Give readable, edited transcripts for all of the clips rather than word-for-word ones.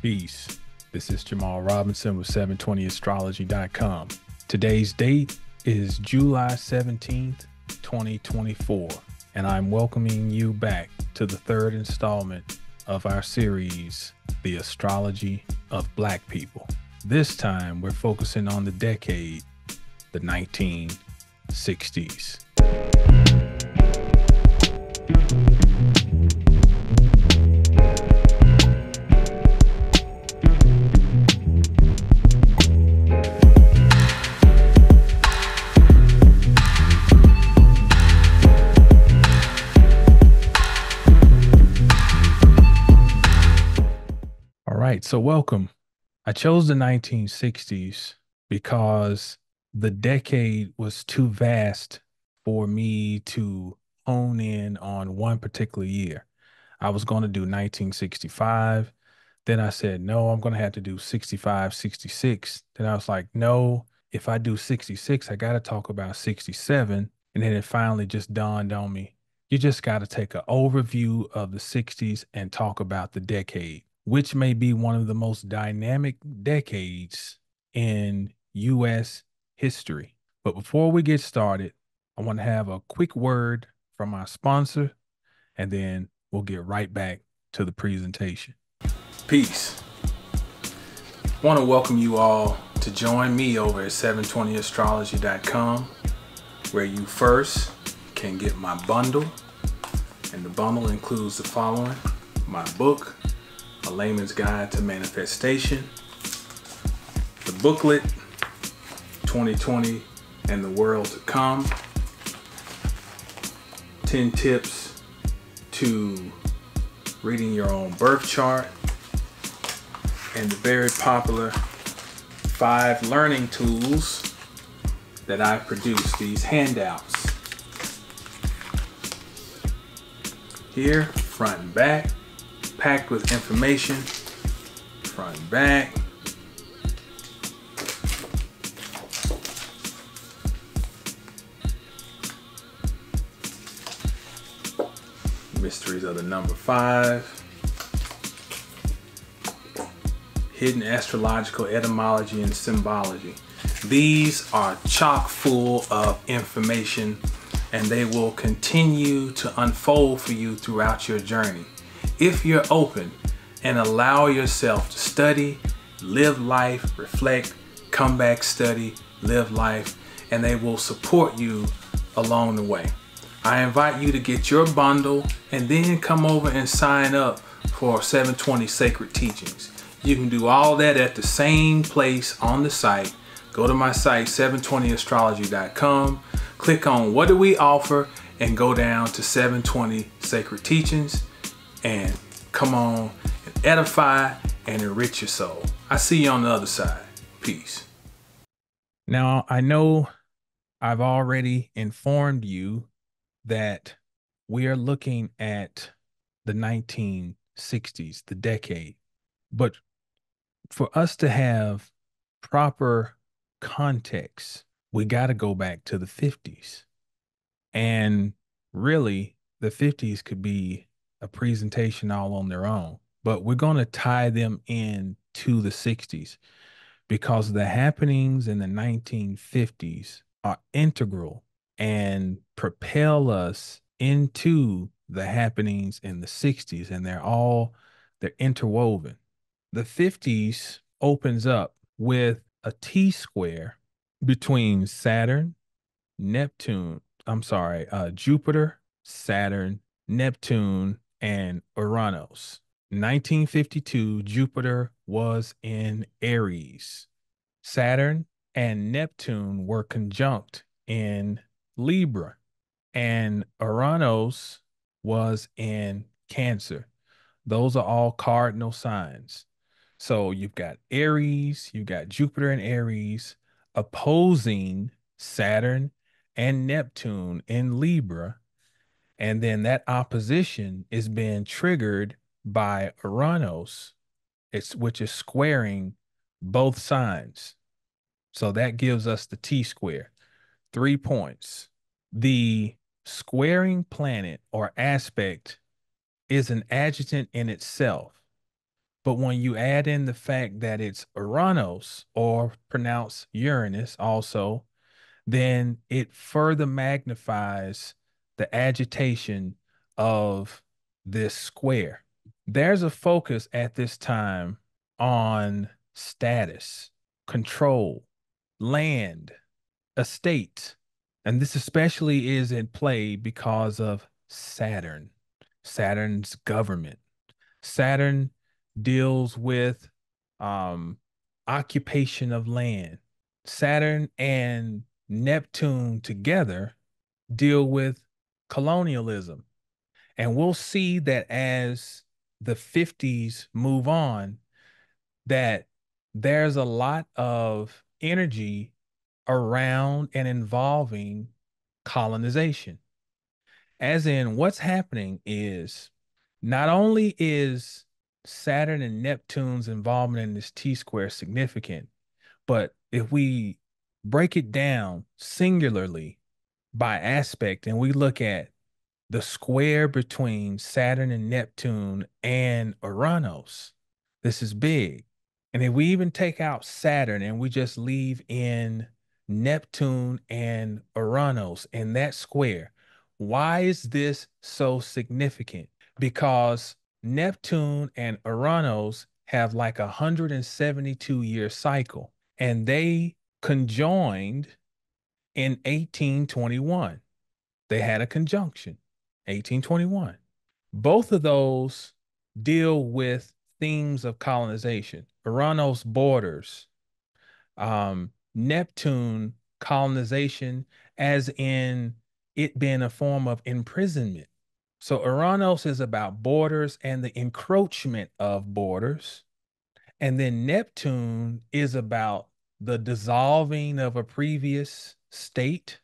Peace. This is Jamal Robinson with 720astrology.com. Today's date is July 17th, 2024, and I'm welcoming you back to the third installment of our series, The Astrology of Black People. This time, we're focusing on the decade, the 1960s. All right, so welcome. I chose the 1960s because the decade was too vast for me to hone in on one particular year. I was going to do 1965. Then I said, no, I'm going to have to do 65, 66. Then I was like, no, if I do 66, I got to talk about 67. And then it finally just dawned on me, you just got to take an overview of the 60s and talk about the decade, which may be one of the most dynamic decades in U.S. history. But before we get started, I want to have a quick word from our sponsor, and then we'll get right back to the presentation. Peace. I want to welcome you all to join me over at 720astrology.com, where you first can get my bundle. And the bundle includes the following: my book, A Layman's Guide to Manifestation, the booklet, 2020 and the World to Come, 10 tips to reading your own birth chart, and the very popular 5 learning tools that I produced, these handouts. Here, front and back, packed with information, front and back. Mysteries of the number 5. Hidden astrological etymology and symbology. These are chock full of information, and they will continue to unfold for you throughout your journey. If you're open and allow yourself to study, live life, reflect, come back, study, live life, and they will support you along the way. I invite you to get your bundle and then come over and sign up for 720 Sacred Teachings. You can do all that at the same place on the site. Go to my site, 720astrology.com, click on what do we offer, and go down to 720 Sacred Teachings, and come on and edify and enrich your soul. I see you on the other side. Peace. Now, I know I've already informed you that we are looking at the 1960s, the decade. But for us to have proper context, we got to go back to the 50s. And really, the 50s could be a presentation all on their own. But we're going to tie them in to the 60s because the happenings in the 1950s are integral and propel us into the happenings in the 60s, and they're interwoven. The 50s opens up with a T-square between Jupiter, Saturn, Neptune, and Uranus. 1952, Jupiter was in Aries. Saturn and Neptune were conjunct in Libra, and Uranus was in Cancer. Those are all cardinal signs. So you've got Aries, you've got Jupiter and Aries opposing Saturn and Neptune in Libra. And then that opposition is being triggered by Uranus, which is squaring both signs. So that gives us the T-square, 3 points. The squaring planet or aspect is an adjutant in itself. But when you add in the fact that it's Uranus, or pronounced Uranus also, then it further magnifies the agitation of this square. There's a focus at this time on status, control, land, estates. And this especially is in play because of Saturn, Saturn's government. Saturn deals with um, occupation of land. Saturn and Neptune together deal with colonialism. And we'll see that as the 50s move on, that there's a lot of energy around and involving colonization. As in, what's happening is not only is Saturn and Neptune's involvement in this T square significant, but if we break it down singularly by aspect and we look at the square between Saturn and Neptune and Uranus, this is big. And if we even take out Saturn and we just leave in Neptune and Uranus in that square, why is this so significant? Because Neptune and Uranus have like a 172-year cycle, and they conjoined in 1821. They had a conjunction, 1821. Both of those deal with themes of colonization. Uranus borders, Neptune colonization, as in it being a form of imprisonment. So Uranus is about borders and the encroachment of borders. And then Neptune is about the dissolving of a previous state.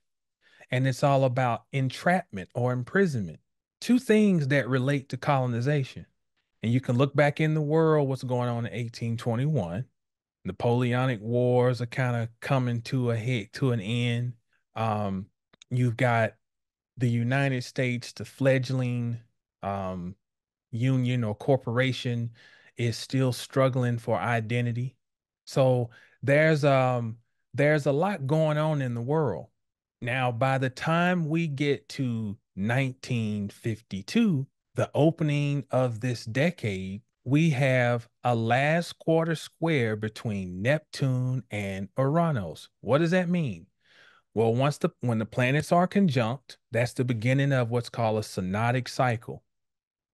And it's all about entrapment or imprisonment. Two things that relate to colonization. And you can look back in the world, what's going on in 1821. Napoleonic Wars are kind of coming to a head, to an end. Um, you've got the United States, the fledgling um, union or corporation, is still struggling for identity. So there's um there's a lot going on in the world. Now, by the time we get to 1952, the opening of this decade, we have a last quarter square between Neptune and Uranus. What does that mean? Well, when the planets are conjunct, that's the beginning of what's called a synodic cycle.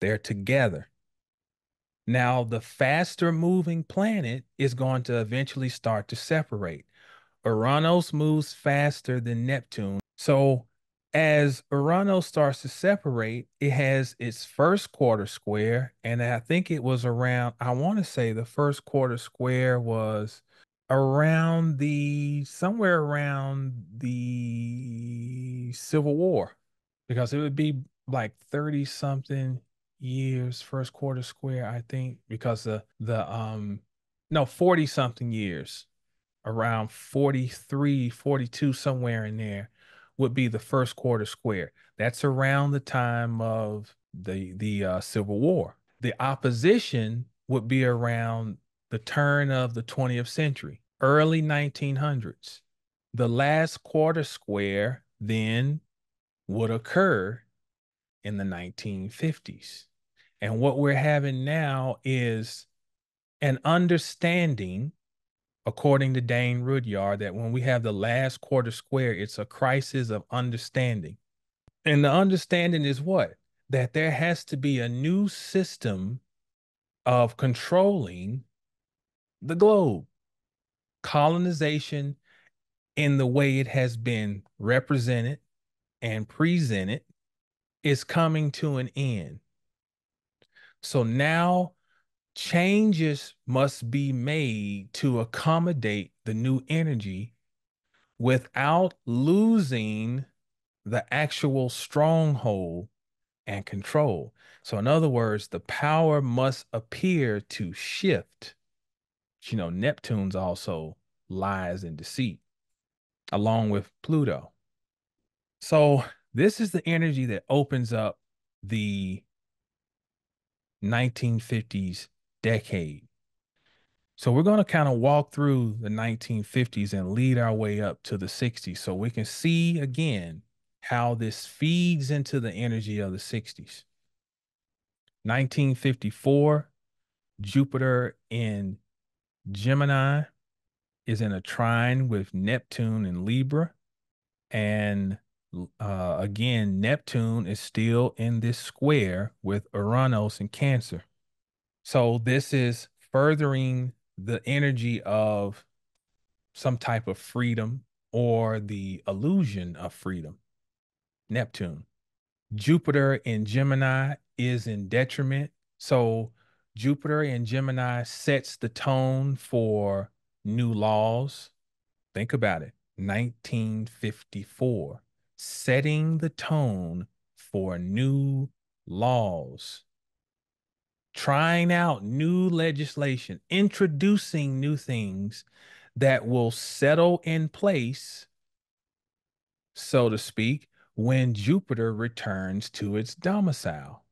They're together. Now, the faster moving planet is going to eventually start to separate. Uranus moves faster than Neptune. So, as Uranus starts to separate, it has its first quarter square. And I think it was around, I want to say the first quarter square was around somewhere around the Civil War, because it would be like 30 something years, first quarter square, I think, because no, 40 something years, around 43, 42, somewhere in there would be the first quarter square. That's around the time of the Civil War. The opposition would be around the turn of the 20th century, early 1900s. The last quarter square then would occur in the 1950s. And what we're having now is an understanding, according to Dane Rudyard, that when we have the last quarter square, it's a crisis of understanding. And the understanding is what? That there has to be a new system of controlling the globe. Colonization, in the way it has been represented and presented, is coming to an end. So now changes must be made to accommodate the new energy without losing the actual stronghold and control. So, in other words, the power must appear to shift. Neptune's also lies and deceit, along with Pluto. So, this is the energy that opens up the 1950s decade. So we're going to kind of walk through the 1950s and lead our way up to the 60s so we can see again how this feeds into the energy of the 60s. 1954, Jupiter in Gemini is in a trine with Neptune in Libra. And again, Neptune is still in this square with Uranus in Cancer. So this is furthering the energy of some type of freedom or the illusion of freedom. Neptune. Jupiter in Gemini is in detriment. So Jupiter in Gemini sets the tone for new laws. Think about it. 1954, setting the tone for new laws, trying out new legislation, introducing new things that will settle in place, so to speak, when Jupiter returns to its domicile,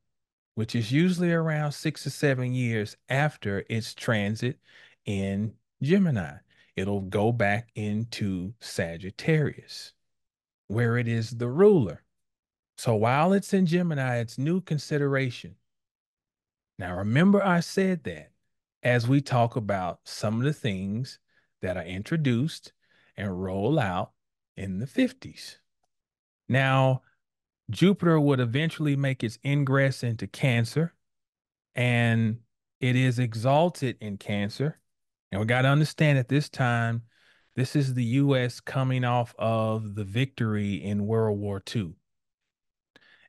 which is usually around 6 or 7 years after its transit in Gemini. It'll go back into Sagittarius, where it is the ruler. So while it's in Gemini, it's new consideration. Now, remember, I said that as we talk about some of the things that are introduced and roll out in the 50s. Now, Jupiter would eventually make its ingress into Cancer, and it is exalted in Cancer. And we got to understand at this time, this is the U.S. coming off of the victory in World War II.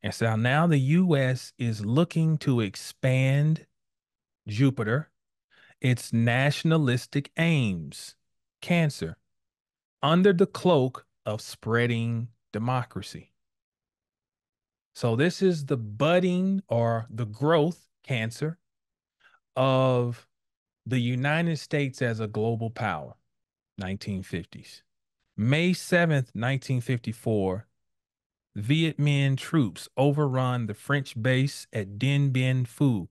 And so now the U.S. is looking to expand Jupiter, its nationalistic aims, Cancer, under the cloak of spreading democracy. So this is the budding or the growth, Cancer, of the United States as a global power, 1950s. May 7th, 1954, Viet Minh troops overrun the French base at Dien Bien Phu.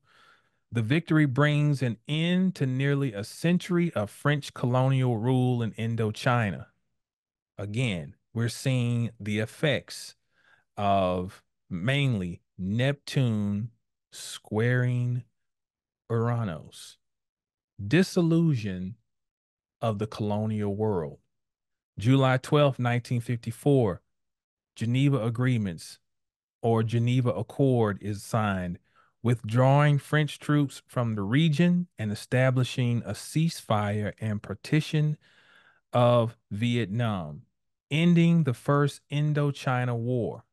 The victory brings an end to nearly a century of French colonial rule in Indochina. Again, we're seeing the effects of mainly Neptune squaring Uranus, disillusion of the colonial world. July 12th, 1954, Geneva Agreements or Geneva Accord is signed, withdrawing French troops from the region and establishing a ceasefire and partition of Vietnam, ending the First Indochina War.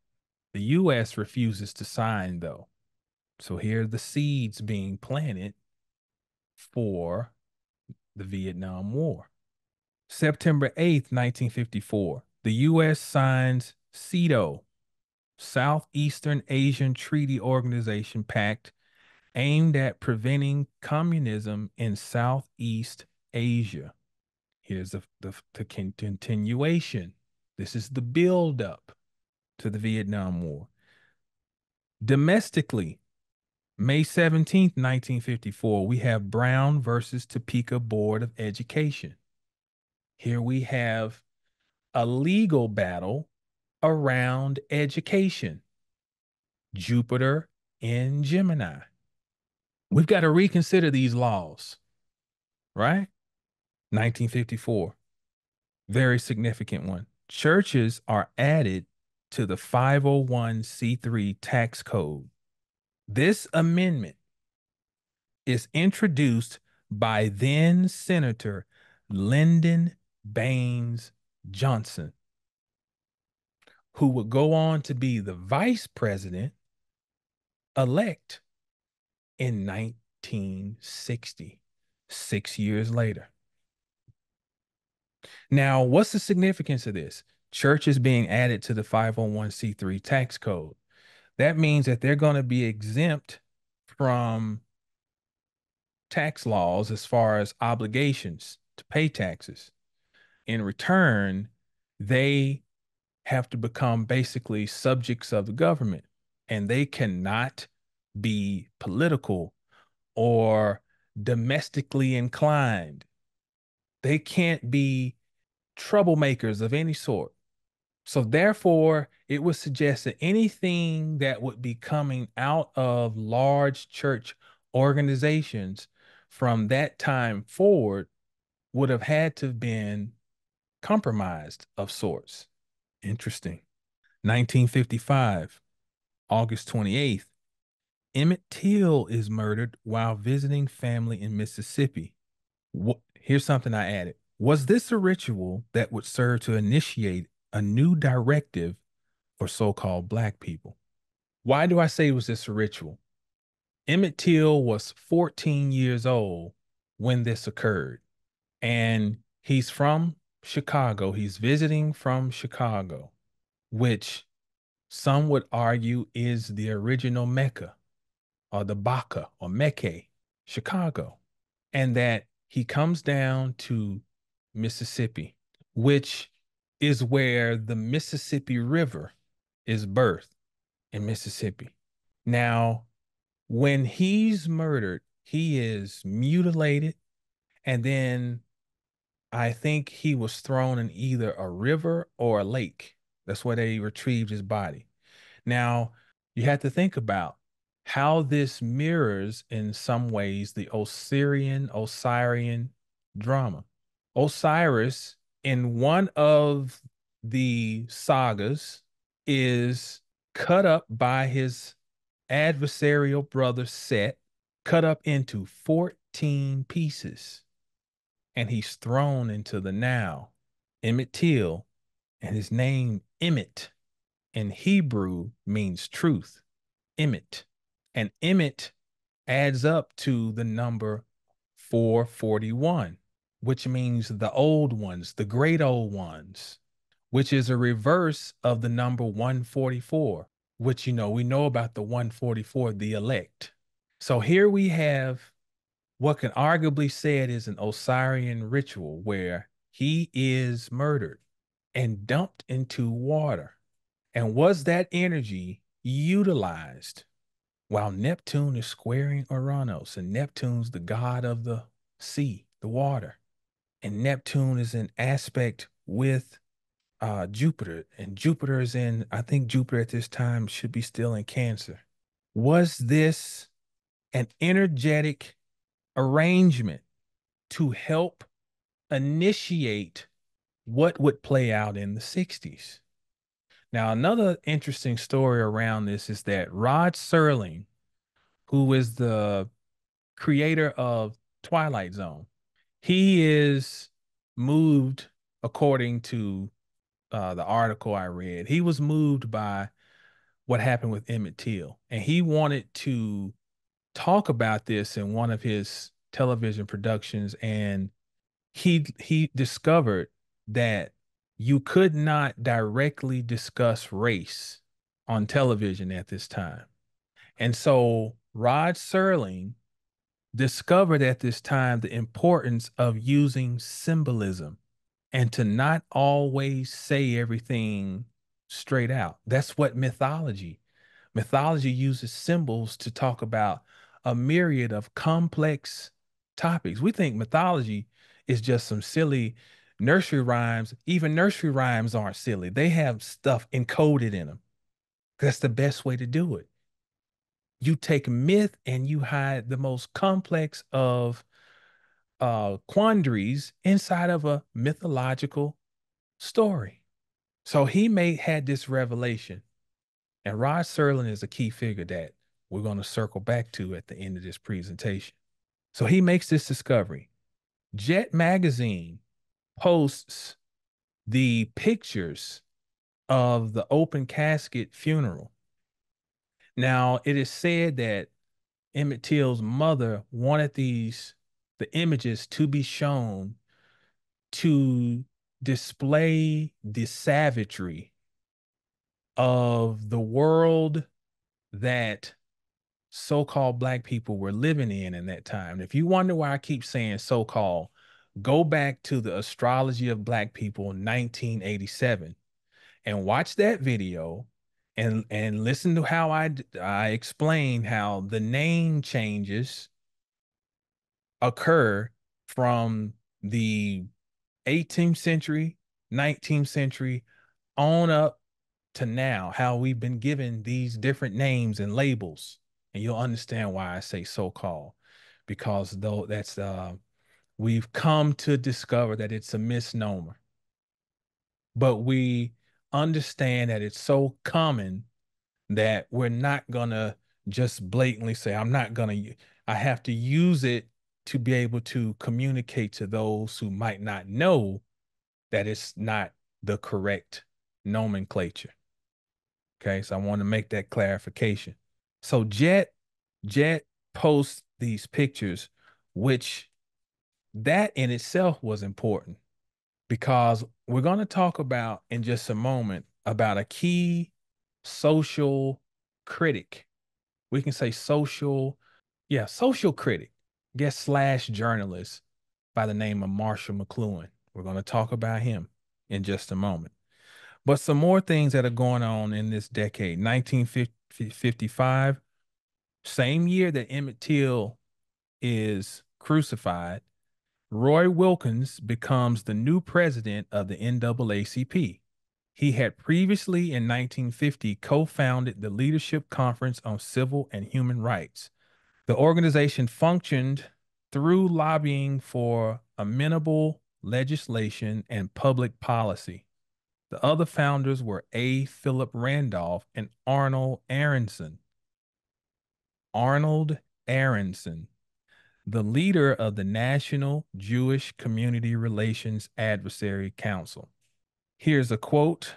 The U.S. refuses to sign, though. So here are the seeds being planted for the Vietnam War. September 8th, 1954, the U.S. signs SEATO, Southeastern Asian Treaty Organization Pact, aimed at preventing communism in Southeast Asia. Here's the continuation. This is the build-up to the Vietnam War. Domestically, May 17th, 1954, we have Brown versus Topeka Board of Education. Here we have a legal battle around education. Jupiter in Gemini. We've got to reconsider these laws, right? 1954, very significant one. Churches are added to the 501c3 tax code. This amendment is introduced by then Senator Lyndon Baines Johnson, who would go on to be the vice president elect in 1960, 6 years later. Now, what's the significance of this? Churches being added to the 501c3 tax code. That means that they're going to be exempt from tax laws as far as obligations to pay taxes. In return, they have to become basically subjects of the government, and they cannot be political or domestically inclined. They can't be troublemakers of any sort. So therefore, it would suggest that anything that would be coming out of large church organizations from that time forward would have had to have been compromised of sorts. Interesting. 1955, August 28th, Emmett Till is murdered while visiting family in Mississippi. Here's something I added. Was this a ritual that would serve to initiate a new directive for so-called black people? Why do I say was this a ritual? Emmett Till was 14 years old when this occurred, and he's from Chicago. He's visiting from Chicago, which some would argue is the original Mecca or the Baka or Mecca, Chicago, and that he comes down to Mississippi, which is where the Mississippi River is birthed in Mississippi. Now, when he's murdered, he is mutilated, and then I think he was thrown in either a river or a lake. That's where they retrieved his body. Now, you have to think about how this mirrors in some ways the Osirian drama. Osiris, in one of the sagas, is cut up by his adversarial brother Set, cut up into 14 pieces, and he's thrown into the now. Emmett Till, and his name Emmett in Hebrew means truth. Emmett. And Emmett adds up to the number 441, which means the old ones, the great old ones, which is a reverse of the number 144, which, we know about the 144, the elect. So here we have what can arguably said is an Osirian ritual where he is murdered and dumped into water. And was that energy utilized while Neptune is squaring Uranus? And Neptune's the god of the sea, the water. And Neptune is in aspect with Jupiter. And Jupiter is in, I think Jupiter at this time should be still in Cancer. Was this an energetic arrangement to help initiate what would play out in the 60s? Now, another interesting story around this is that Rod Serling, who is the creator of Twilight Zone, he is moved, according to the article I read, he was moved by what happened with Emmett Till, and he wanted to talk about this in one of his television productions, and he discovered that you could not directly discuss race on television at this time. And so Rod Serling discovered at this time the importance of using symbolism and to not always say everything straight out. That's what mythology uses symbols to talk about a myriad of complex topics. We think mythology is just some silly nursery rhymes. Even nursery rhymes aren't silly. They have stuff encoded in them. That's the best way to do it. You take myth and you hide the most complex of quandaries inside of a mythological story. So he had this revelation, and Rod Serling is a key figure that we're going to circle back to at the end of this presentation. So he makes this discovery. Jet Magazine posts the pictures of the open casket funeral. Now, it is said that Emmett Till's mother wanted the images to be shown to display the savagery of the world that so-called black people were living in that time. If you wonder why I keep saying so-called, go back to the Astrology of Black People in 1987 and watch that video and listen to how I explain how the name changes occur from the 18th century, 19th century on up to now, how we've been given these different names and labels. And you'll understand why I say so-called, because though that's we've come to discover that it's a misnomer. But we understand that it's so common that we're not gonna just blatantly say, I have to use it to be able to communicate to those who might not know that it's not the correct nomenclature. Okay, so I want to make that clarification. So Jet posts these pictures, which that in itself was important because we're going to talk about in just a moment about a key social critic. We can say social critic, guest slash journalist by the name of Marshall McLuhan. We're going to talk about him in just a moment. But some more things that are going on in this decade. 1955, same year that Emmett Till is crucified, Roy Wilkins becomes the new president of the NAACP. He had previously in 1950 co-founded the Leadership Conference on Civil and Human Rights. The organization functioned through lobbying for amenable legislation and public policy. The other founders were A. Philip Randolph and Arnold Aronson. Arnold Aronson, the leader of the National Jewish Community Relations Advisory Council. Here's a quote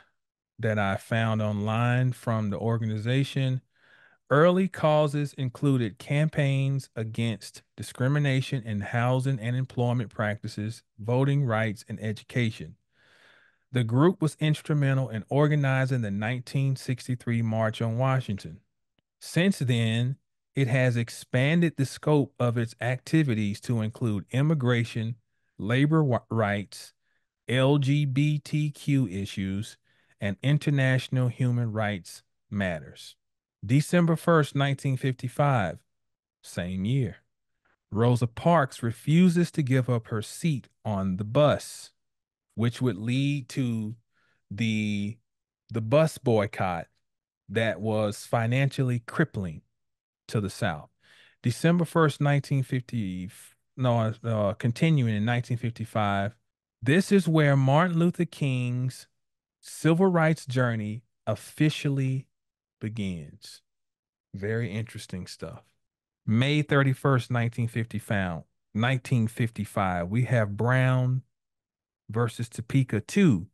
that I found online from the organization. Early causes included campaigns against discrimination in housing and employment practices, voting rights, and education. The group was instrumental in organizing the 1963 March on Washington. Since then, it has expanded the scope of its activities to include immigration, labor rights, LGBTQ issues, and international human rights matters. December 1st, 1955, same year, Rosa Parks refuses to give up her seat on the bus, which would lead to the the bus boycott that was financially crippling to the South. December 1st, 1950, no, continuing in 1955, this is where Martin Luther King's civil rights journey officially begins. Very interesting stuff. May 31st, 1955, we have Brown versus Topeka 2.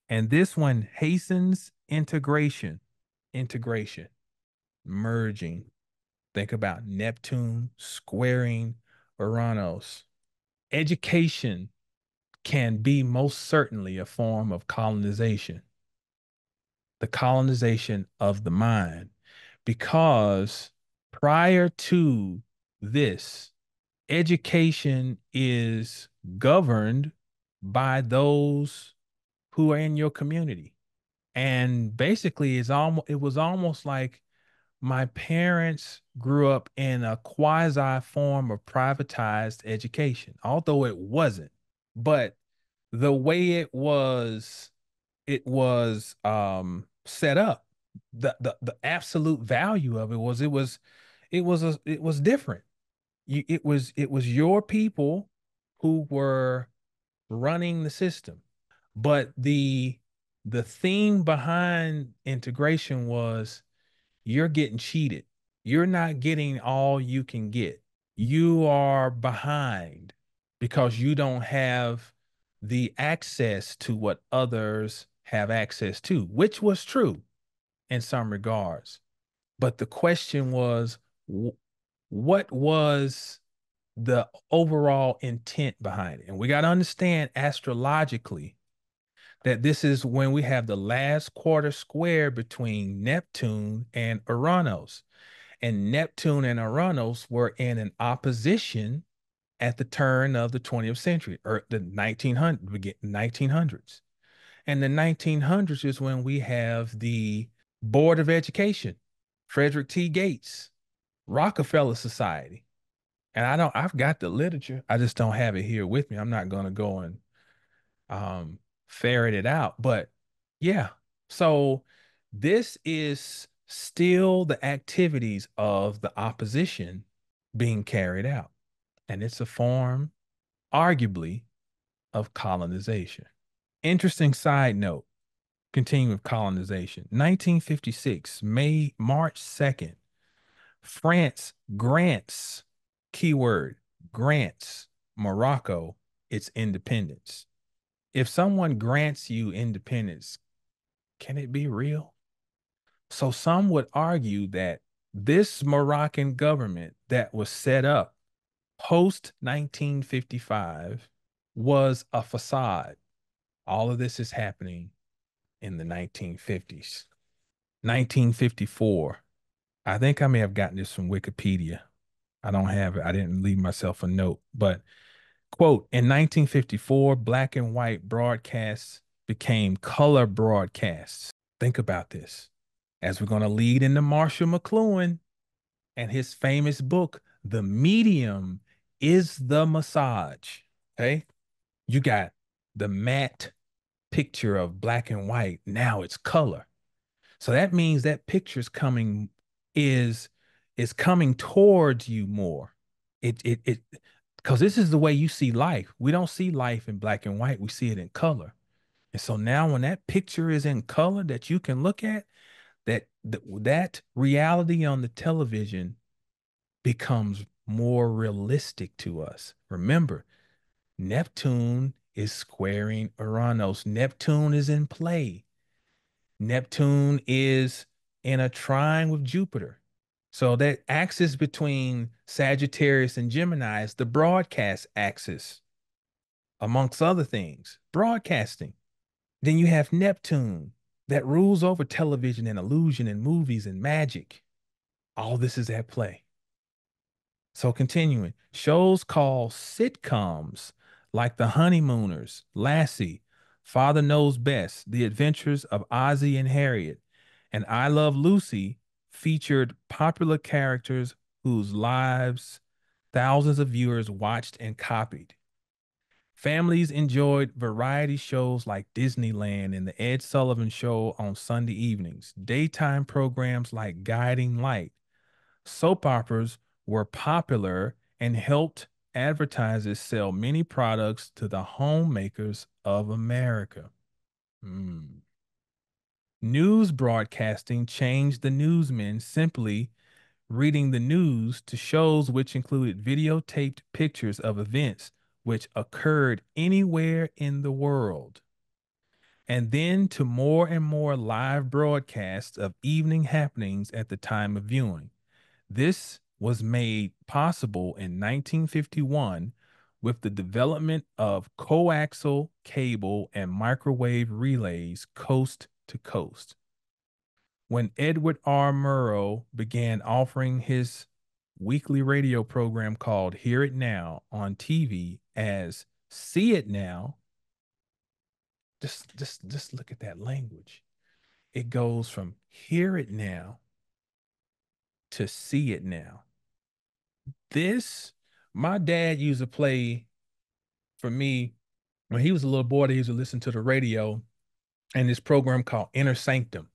And this one hastens integration, merging. Think about Neptune squaring Uranus. Education can be most certainly a form of colonization, the colonization of the mind, because prior to this, education is governed by those who are in your community. And basically, it was almost like my parents grew up in a quasi form of privatized education, although it wasn't. But the way it was set up, the absolute value of it was different. It was your people who were running the system. But the theme behind integration was you're getting cheated. You're not getting all you can get. You are behind because you don't have the access to what others have access to, which was true in some regards. But the question was, what was the overall intent behind it? And we got to understand astrologically that this is when we have the last quarter square between Neptune and Uranus. And Neptune and Uranus were in an opposition at the turn of the 20th century, or the 1900s. And the 1900s is when we have the Board of Education, Frederick T. Gates, Rockefeller Society. And I've got the literature. I just don't have it here with me. I'm not going to go and um, ferret it out. But yeah, so this is still the activities of the opposition being carried out. And it's a form, arguably, of colonization. Interesting side note, continuing with colonization. 1956, March 2nd, France grants, keyword, grants Morocco its independence. If someone grants you independence, can it be real? So some would argue that this Moroccan government that was set up post 1955 was a facade. All of this is happening in the 1950s. 1954. I think I may have gotten this from Wikipedia. I don't have it. I didn't leave myself a note, but quote, in 1954, black and white broadcasts became color broadcasts. Think about this. As we're going to lead into Marshall McLuhan and his famous book, The Medium is the Massage. Okay. You got the matte picture of black and white. Now it's color. So that means that picture's coming is is coming towards you more. It because this is the way you see life. We don't see life in black and white. We see it in color. And so now when that picture is in color that you can look at, that reality on the television becomes more realistic to us. Remember, Neptune is squaring Uranus. Neptune is in play. Neptune is in a trine with Jupiter. So that axis between Sagittarius and Gemini is the broadcast axis, amongst other things, broadcasting. Then you have Neptune that rules over television and illusion and movies and magic. All this is at play. So continuing, shows called sitcoms like The Honeymooners, Lassie, Father Knows Best, The Adventures of Ozzie and Harriet, and I Love Lucy featured popular characters whose lives thousands of viewers watched and copied. Families enjoyed variety shows like Disneyland and The Ed Sullivan Show on Sunday evenings, daytime programs like Guiding Light. Soap operas were popular and helped advertisers sell many products to the homemakers of America. Hmm. News broadcasting changed the newsmen simply reading the news to shows which included videotaped pictures of events which occurred anywhere in the world, and then to more and more live broadcasts of evening happenings at the time of viewing. This was made possible in 1951 with the development of coaxial cable and microwave relays coast to coast. When Edward R. Murrow began offering his weekly radio program called Hear It Now on TV as See It Now, just look at that language. It goes from Hear It Now to See It Now. This, my dad used to play for me when he was a little boy. He used to listen to the radio and this program called Inner Sanctum.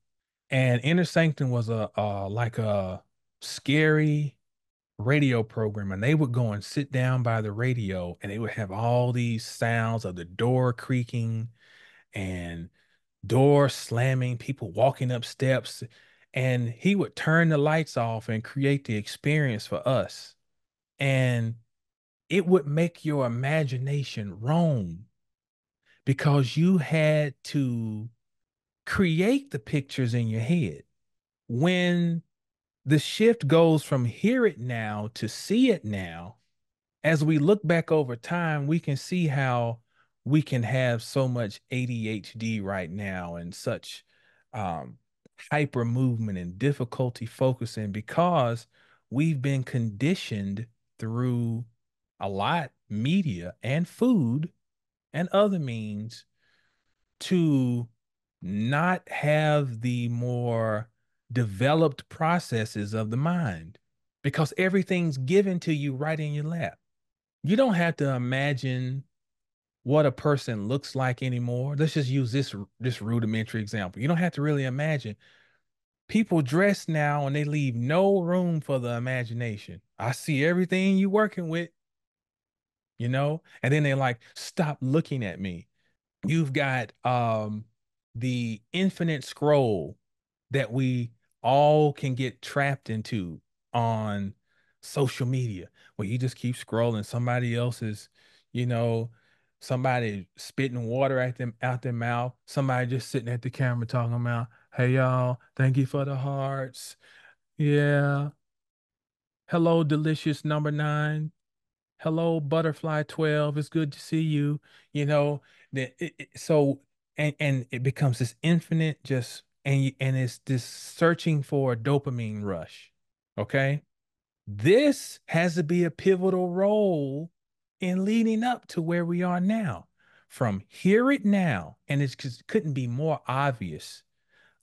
And Inner Sanctum was a like a scary radio program. And they would go and sit down by the radio and they would have all these sounds of the door creaking and door slamming, people walking up steps. And he would turn the lights off and create the experience for us. And it would make your imagination roam because you had to create the pictures in your head. When the shift goes from hear it now to see it now, as we look back over time, we can see how we can have so much ADHD right now and such um, hyper movement and difficulty focusing because we've been conditioned through a lot media and food and other means to not have the more developed processes of the mind. because everything's given to you right in your lap. You don't have to imagine what a person looks like anymore. Let's just use this rudimentary example. You don't have to really imagine. People dress now and they leave no room for the imagination. I see everything you working with, and then they like, stop looking at me. You've got the infinite scroll that we all can get trapped into on social media, where you just keep scrolling. Somebody else's, you know, somebody spitting water at them out their mouth, somebody just sitting at the camera talking about, hey y'all, thank you for the hearts. Yeah. Hello, delicious number nine. Hello, butterfly 12. It's good to see you. You know, so and it becomes this infinite just and it's this searching for a dopamine rush. Okay? This has to be a pivotal role in leading up to where we are now. From Hear It Now, and it just couldn't be more obvious.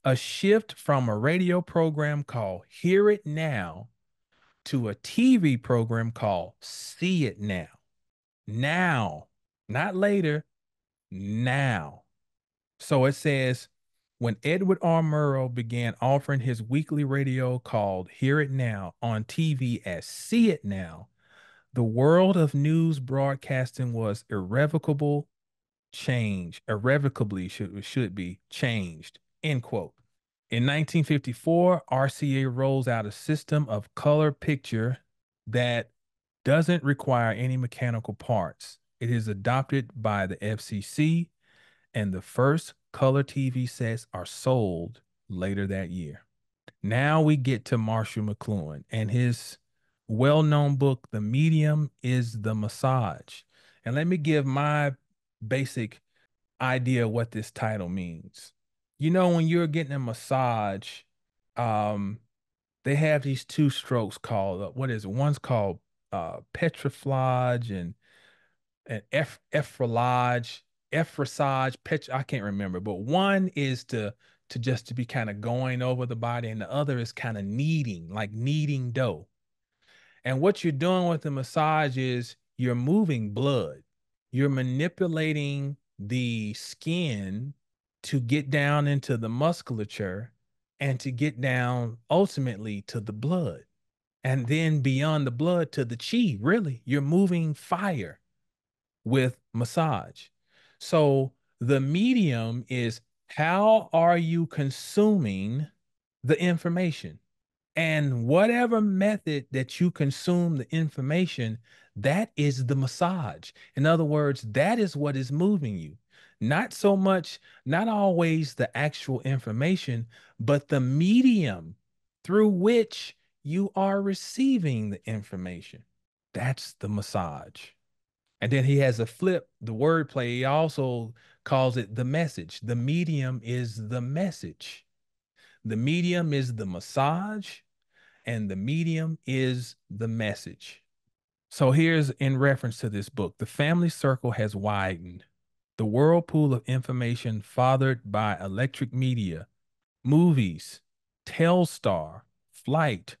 A shift from a radio program called Hear It Now to a TV program called See It Now. Now, not later, now. So it says, when Edward R. Murrow began offering his weekly radio called Hear It Now on TV as See It Now, the world of news broadcasting was irrevocably should be changed, end quote. In 1954, RCA rolls out a system of color picture that doesn't require any mechanical parts. It is adopted by the FCC, and the first color TV sets are sold later that year. Now we get to Marshall McLuhan and his well known book, The Medium is the Massage. And let me give my basic idea of what this title means. When you're getting a massage, um, they have these two strokes called what is it? One's called petriflage and effrisage, I can't remember, but one is to just to be kind of going over the body, and the other is kind of kneading, like kneading dough. And what you're doing with the massage is you're moving blood. You're manipulating the skin to get down into the musculature and to get down ultimately to the blood. And then beyond the blood to the chi, really. You're moving fire with massage. So the medium is, how are you consuming the information? And whatever method that you consume the information, that is the massage. In other words, that is what is moving you. Not so much, not always the actual information, but the medium through which you are receiving the information. That's the massage. And then he has a flip, the wordplay. He also calls it the message. The medium is the message. The medium is the massage, and the medium is the message. So here's in reference to this book: the family circle has widened. The whirlpool of information fathered by electric media, movies, Telstar, flight,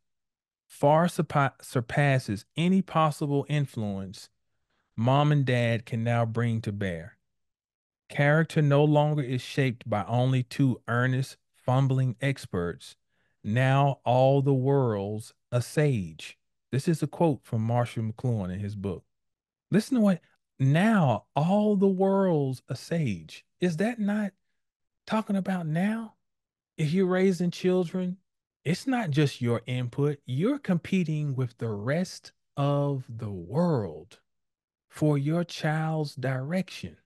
far surpasses any possible influence mom and dad can now bring to bear. Character no longer is shaped by only two earnest, fumbling experts. Now all the world's a sage. This is a quote from Marshall McLuhan in his book. Listen to what, now all the world's a sage. Is that not talking about now? If you're raising children, it's not just your input, you're competing with the rest of the world for your child's direction.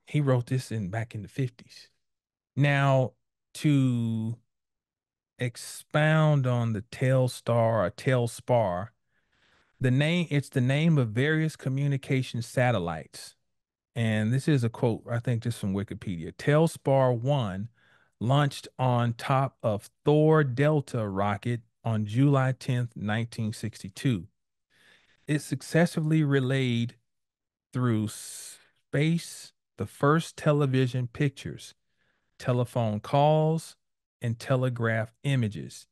He wrote this in back in the 50s. Now, to expound on the Telstar or Telspar, it's the name of various communication satellites. And this is a quote, I think just from Wikipedia. Telspar 1 launched on top of Thor Delta rocket on July 10th, 1962. It successfully relayed through space the first television pictures, telephone calls, and telegraph images,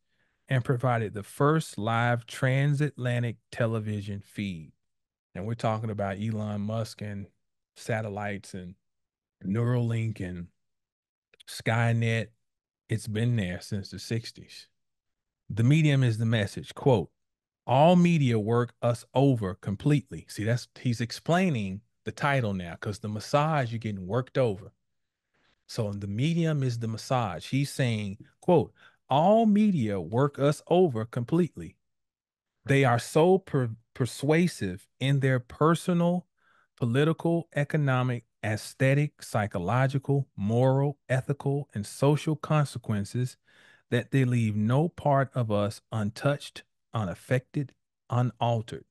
and provided the first live transatlantic television feed. And we're talking about Elon Musk and satellites and Neuralink and Skynet. It's been there since the 60s. The medium is the message. Quote, all media work us over completely. See, he's explaining the title now because the massage, you're getting worked over. So the medium is the massage. He's saying, quote, all media work us over completely. They are so persuasive in their personal, political, economic, aesthetic, psychological, moral, ethical, and social consequences that they leave no part of us untouched, unaffected, unaltered.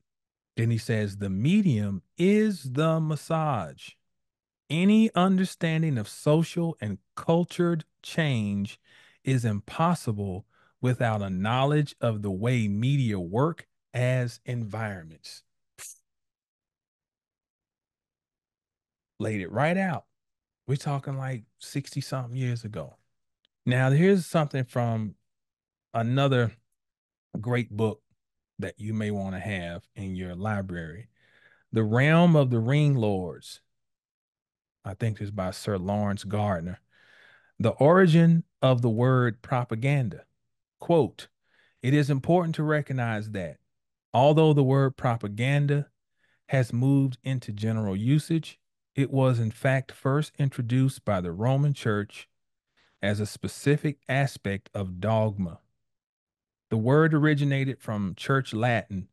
Then he says the medium is the massage. Any understanding of social and cultured change is impossible without a knowledge of the way media work as environments. Laid it right out. We're talking like 60 something years ago. Now, here's something from another great book that you may want to have in your library. The Realm of the Ring Lords. I think it's by Sir Lawrence Gardner. The origin of the word propaganda. Quote, it is important to recognize that although the word propaganda has moved into general usage, it was in fact first introduced by the Roman Church as a specific aspect of dogma. The word originated from Church Latin,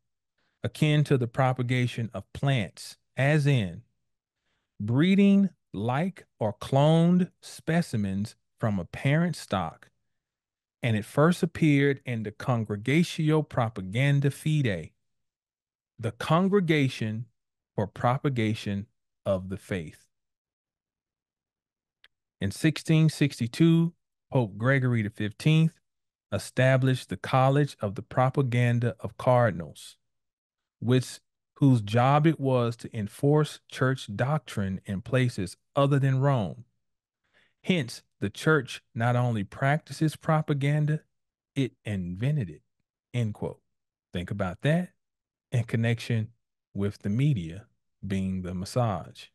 akin to the propagation of plants, as in breeding like or cloned specimens from a parent stock, and it first appeared in the Congregatio Propaganda Fide, the Congregation for Propagation of the Faith. In 1662, Pope Gregory XV established the College of the Propaganda of Cardinals, which whose job it was to enforce church doctrine in places other than Rome. Hence, the church not only practices propaganda, it invented it. End quote. Think about that in connection with the media being the massage.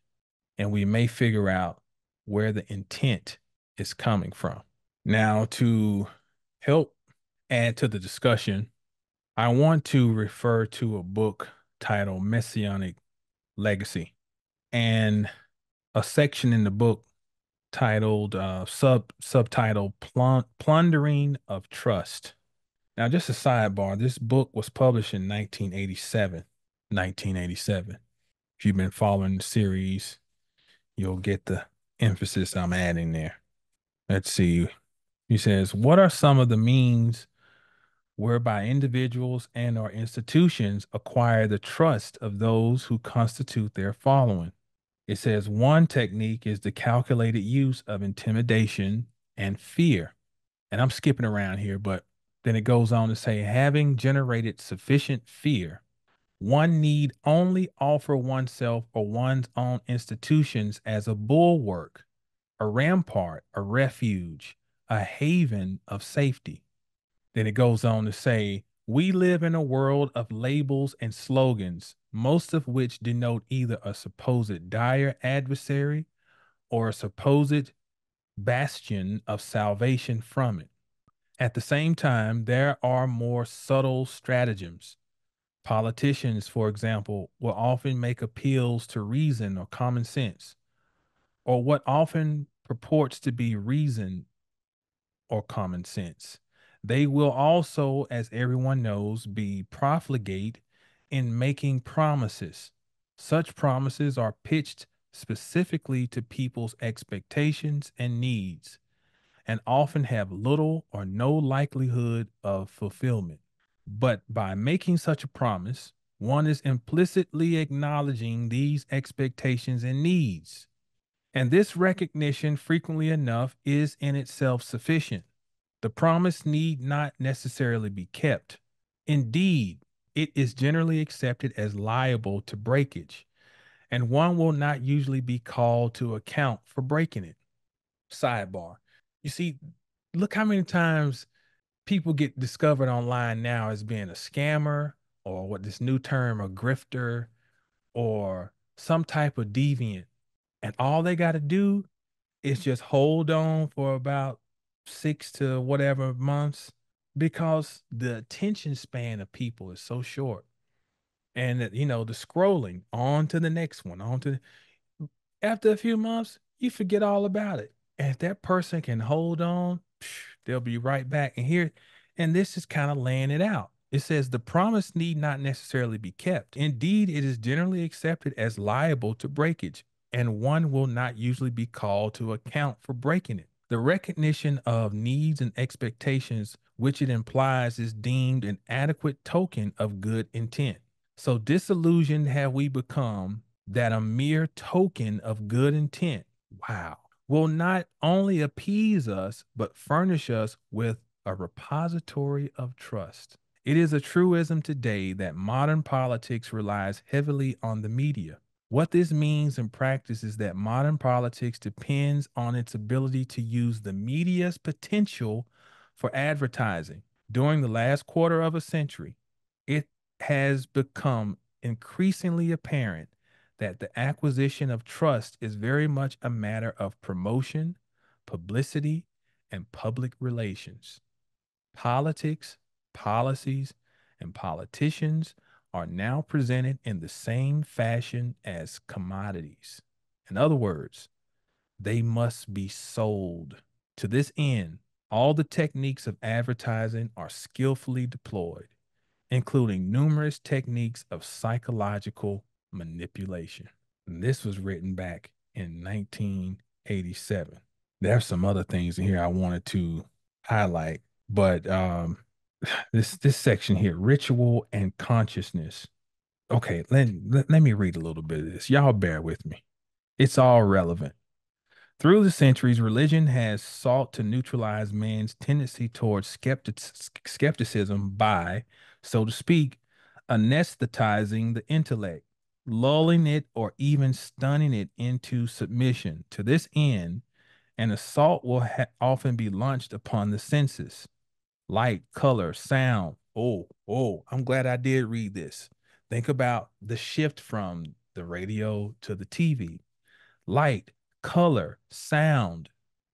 And we may figure out where the intent is coming from. Now, to help add to the discussion, I want to refer to a book titled Messianic Legacy and a section in the book titled subtitle Plundering of Trust. Now, just a sidebar, this book was published in 1987. 1987. If you've been following the series, you'll get the emphasis I'm adding there. Let's see. He says, what are some of the means whereby individuals and or institutions acquire the trust of those who constitute their following? It says one technique is the calculated use of intimidation and fear. And I'm skipping around here, but then it goes on to say, having generated sufficient fear, one need only offer oneself or one's own institutions as a bulwark, a rampart, a refuge, a haven of safety. Then it goes on to say, we live in a world of labels and slogans, most of which denote either a supposed dire adversary or a supposed bastion of salvation from it. At the same time, there are more subtle stratagems. Politicians, for example, will often make appeals to reason or common sense, or what often purports to be reason or common sense. They will also, as everyone knows, be profligate in making promises. Such promises are pitched specifically to people's expectations and needs, and often have little or no likelihood of fulfillment. But by making such a promise, one is implicitly acknowledging these expectations and needs. And this recognition, frequently enough, is in itself sufficient. The promise need not necessarily be kept. Indeed, it is generally accepted as liable to breakage, and one will not usually be called to account for breaking it. Sidebar. You see, look how many times people get discovered online now as being a scammer, or what this new term, a grifter, or some type of deviant. And all they got to do is just hold on for about 6 to whatever months, because the attention span of people is so short. And that, the scrolling on to the next one, after a few months, you forget all about it. And if that person can hold on, they'll be right back. And this is kind of laying it out. It says the promise need not necessarily be kept. Indeed, it is generally accepted as liable to breakage, and one will not usually be called to account for breaking it. The recognition of needs and expectations which it implies is deemed an adequate token of good intent. So disillusioned have we become that a mere token of good intent, wow, will not only appease us, but furnish us with a repository of trust. It is a truism today that modern politics relies heavily on the media. What this means in practice is that modern politics depends on its ability to use the media's potential for advertising. During the last quarter of a century, it has become increasingly apparent that the acquisition of trust is very much a matter of promotion, publicity, and public relations. Politics, policies, and politicians are now presented in the same fashion as commodities. In other words, they must be sold. To this end, all the techniques of advertising are skillfully deployed, including numerous techniques of psychological manipulation. And this was written back in 1987. There's some other things in here I wanted to highlight, but this section here, ritual and consciousness. Okay, let me read a little bit of this. Y'all bear with me. It's all relevant. Through the centuries, religion has sought to neutralize man's tendency towards skepticism by, so to speak, anesthetizing the intellect, lulling it or even stunning it into submission. To this end, an assault will often be launched upon the senses: light, color, sound. I'm glad I did read this. Think about the shift from the radio to the TV. Light, color, sound,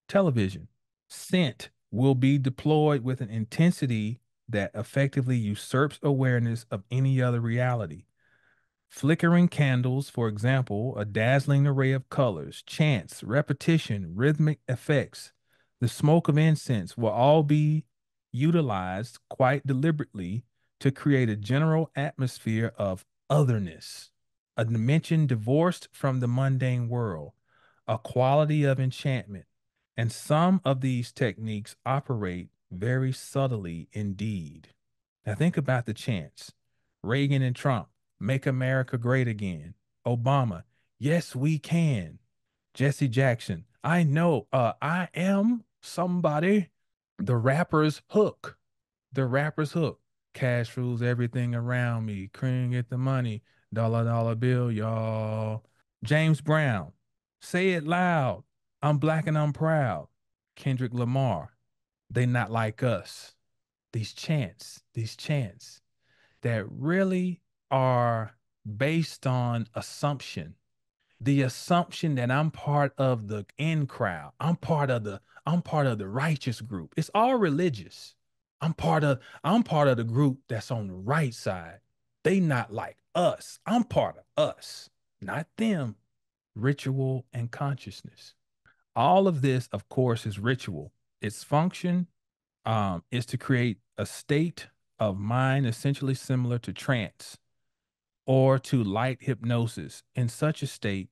television, scent will be deployed with an intensity that effectively usurps awareness of any other reality. Flickering candles, for example, a dazzling array of colors, chants, repetition, rhythmic effects, the smoke of incense will all be utilized quite deliberately to create a general atmosphere of otherness, a dimension divorced from the mundane world, a quality of enchantment. And some of these techniques operate very subtly indeed. Now think about the chants: Reagan and Trump, make America great again. Obama, yes, we can. Jesse Jackson, I know, I am somebody. The rapper's hook, the rapper's hook. Cash rules everything around me. Cream get the money. Dollar dollar bill, y'all. James Brown, say it loud. I'm black and I'm proud. Kendrick Lamar, they not like us. These chants that really are based on assumption. The assumption that I'm part of the in crowd. I'm part of the righteous group. It's all religious. I'm part of the group that's on the right side. They not like us. I'm part of us, not them. Ritual and consciousness. All of this, of course, is ritual. Its function is to create a state of mind essentially similar to trance or to light hypnosis. In such a state,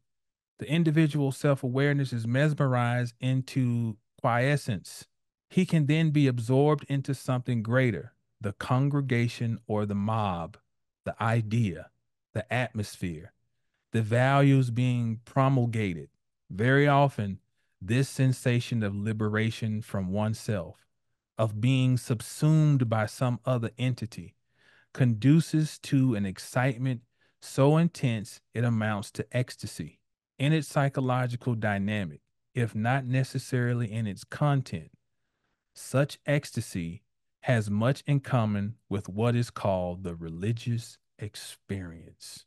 the individual self awareness is mesmerized into quiescence. He can then be absorbed into something greater: the congregation or the mob, the idea, the atmosphere, the values being promulgated. Very often, this sensation of liberation from oneself, of being subsumed by some other entity, conduces to an excitement so intense it amounts to ecstasy. In its psychological dynamic, if not necessarily in its content, such ecstasy has much in common with what is called the religious experience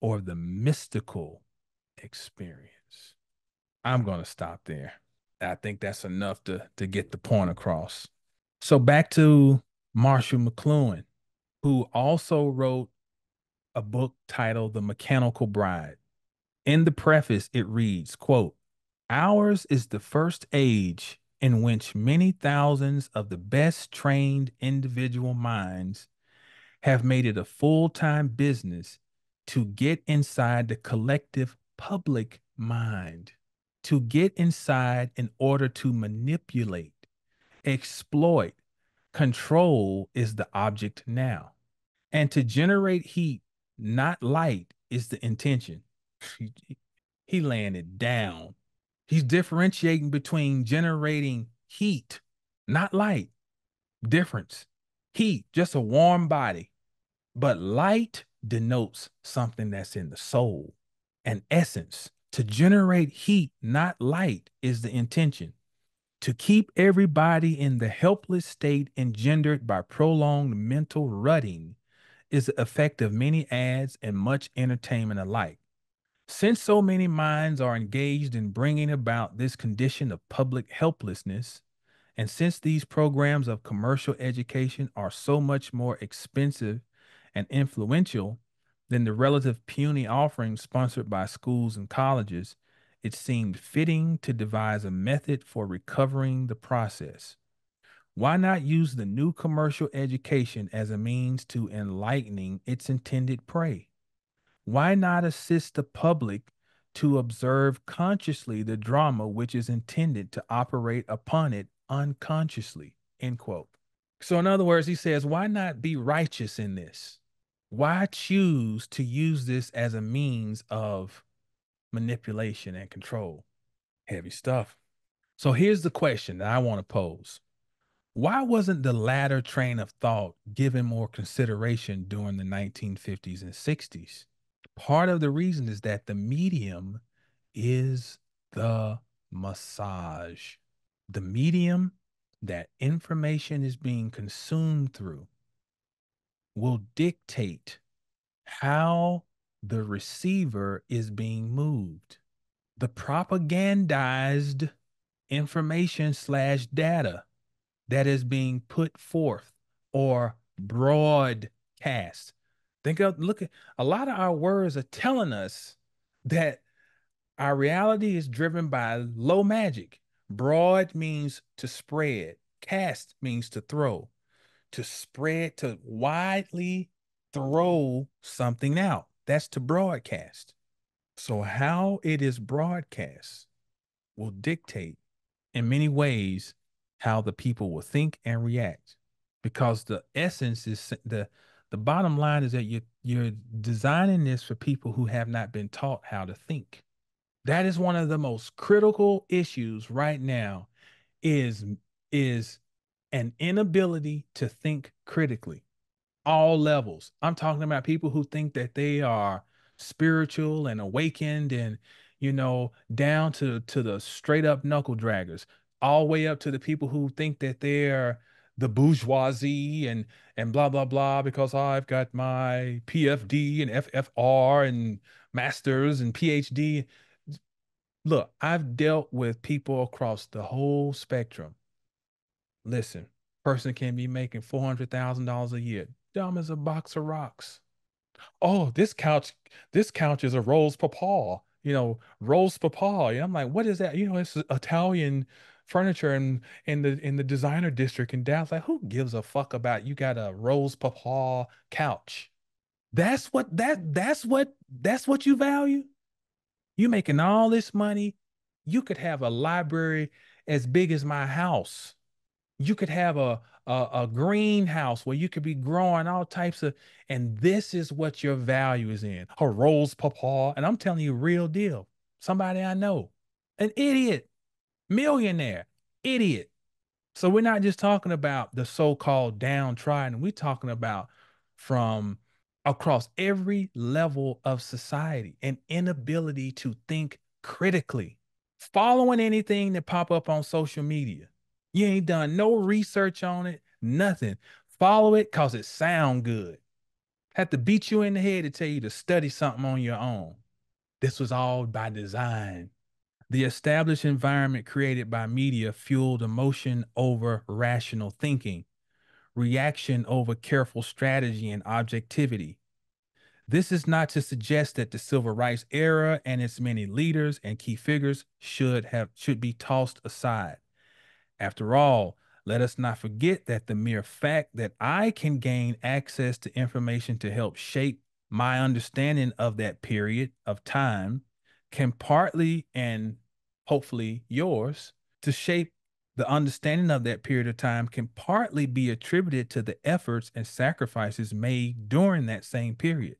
or the mystical experience. I'm going to stop there. I think that's enough to get the point across. So back to Marshall McLuhan, who also wrote a book titled The Mechanical Bride. In the preface, it reads, quote, ours is the first age in which many thousands of the best trained individual minds have made it a full-time business to get inside the collective public mind, to get inside in order to manipulate, exploit, control is the object now. And to generate heat, not light, is the intention. He laying it down. He's differentiating between generating heat, not light. Difference. Heat, just a warm body. But light denotes something that's in the soul, an essence. To generate heat, not light, is the intention. To keep everybody in the helpless state engendered by prolonged mental rutting is the effect of many ads and much entertainment alike. Since so many minds are engaged in bringing about this condition of public helplessness, and since these programs of commercial education are so much more expensive and influential than the relative puny offerings sponsored by schools and colleges, it seemed fitting to devise a method for recovering the process. Why not use the new commercial education as a means to enlightening its intended prey? Why not assist the public to observe consciously the drama which is intended to operate upon it unconsciously? End quote. So, in other words, he says, why not be righteous in this? Why choose to use this as a means of manipulation and control? Heavy stuff. So, here's the question that I want to pose. Why wasn't the latter train of thought given more consideration during the 1950s and 60s? Part of the reason is that the medium is the massage. The medium that information is being consumed through will dictate how the receiver is being moved. The propagandized information slash data that is being put forth or broadcast. Look at a lot of our words are telling us that our reality is driven by low magic. Broad means to spread, cast means to throw, to spread, to widely throw something out. That's to broadcast. So, how it is broadcast will dictate in many ways how the people will think and react, because the essence is the bottom line is that you're designing this for people who have not been taught how to think. That is one of the most critical issues right now is is an inability to think critically, all levels. I'm talking about people who think that they are spiritual and awakened and down to the straight up knuckle draggers, all the way up to the people who think that they're the bourgeoisie and blah blah blah because I've got my PFD and FFR and masters and PhD. Look, I've dealt with people across the whole spectrum. Listen, person can be making $400,000 a year. Dumb as a box of rocks. Oh, this couch is a Rose Papal, Rose Papal. And I'm like, what is that? It's Italian furniture in the designer district in Dallas. Like, who gives a fuck about you got a Rose Papal couch? That's what you value? You making all this money, you could have a library as big as my house. You could have a greenhouse where you could be growing all types of, and this is what your value is in. A rose pawpaw. And I'm telling you, real deal. Somebody I know, an idiot, millionaire, idiot. So we're not just talking about the so-called downtrodden. We're talking about from across every level of society, an inability to think critically, following anything that pop up on social media. You ain't done no research on it, Nothing. Follow it because it sound good. Had to beat you in the head to tell you to study something on your own. This was all by design. The established environment created by media fueled emotion over rational thinking, reaction over careful strategy and objectivity. This is not to suggest that the civil rights era and its many leaders and key figures should be tossed aside. After all, let us not forget that the mere fact that I can gain access to information to help shape my understanding of that period of time can partly, and hopefully yours, to shape the understanding of that period of time can partly be attributed to the efforts and sacrifices made during that same period.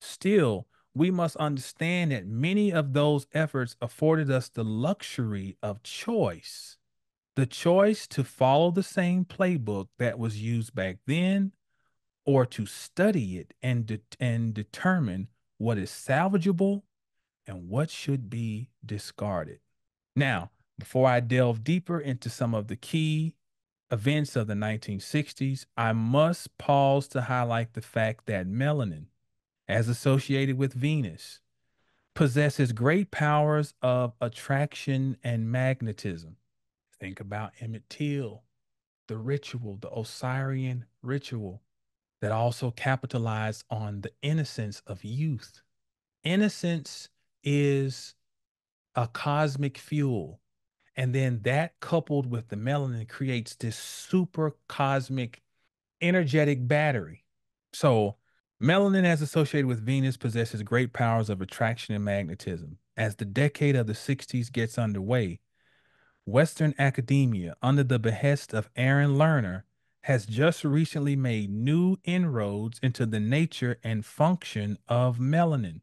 Still, we must understand that many of those efforts afforded us the luxury of choice, the choice to follow the same playbook that was used back then, or to study it and determine what is salvageable and what should be discarded. Now, before I delve deeper into some of the key events of the 1960s, I must pause to highlight the fact that melanin, as associated with Venus, possesses great powers of attraction and magnetism. Think about Emmett Till, the ritual, the Osirian ritual that also capitalized on the innocence of youth. Innocence is a cosmic fuel. And then that coupled with the melanin creates this super cosmic energetic battery. So, melanin, as associated with Venus, possesses great powers of attraction and magnetism. As the decade of the 60s gets underway, Western academia, under the behest of Aaron Lerner, has just recently made new inroads into the nature and function of melanin.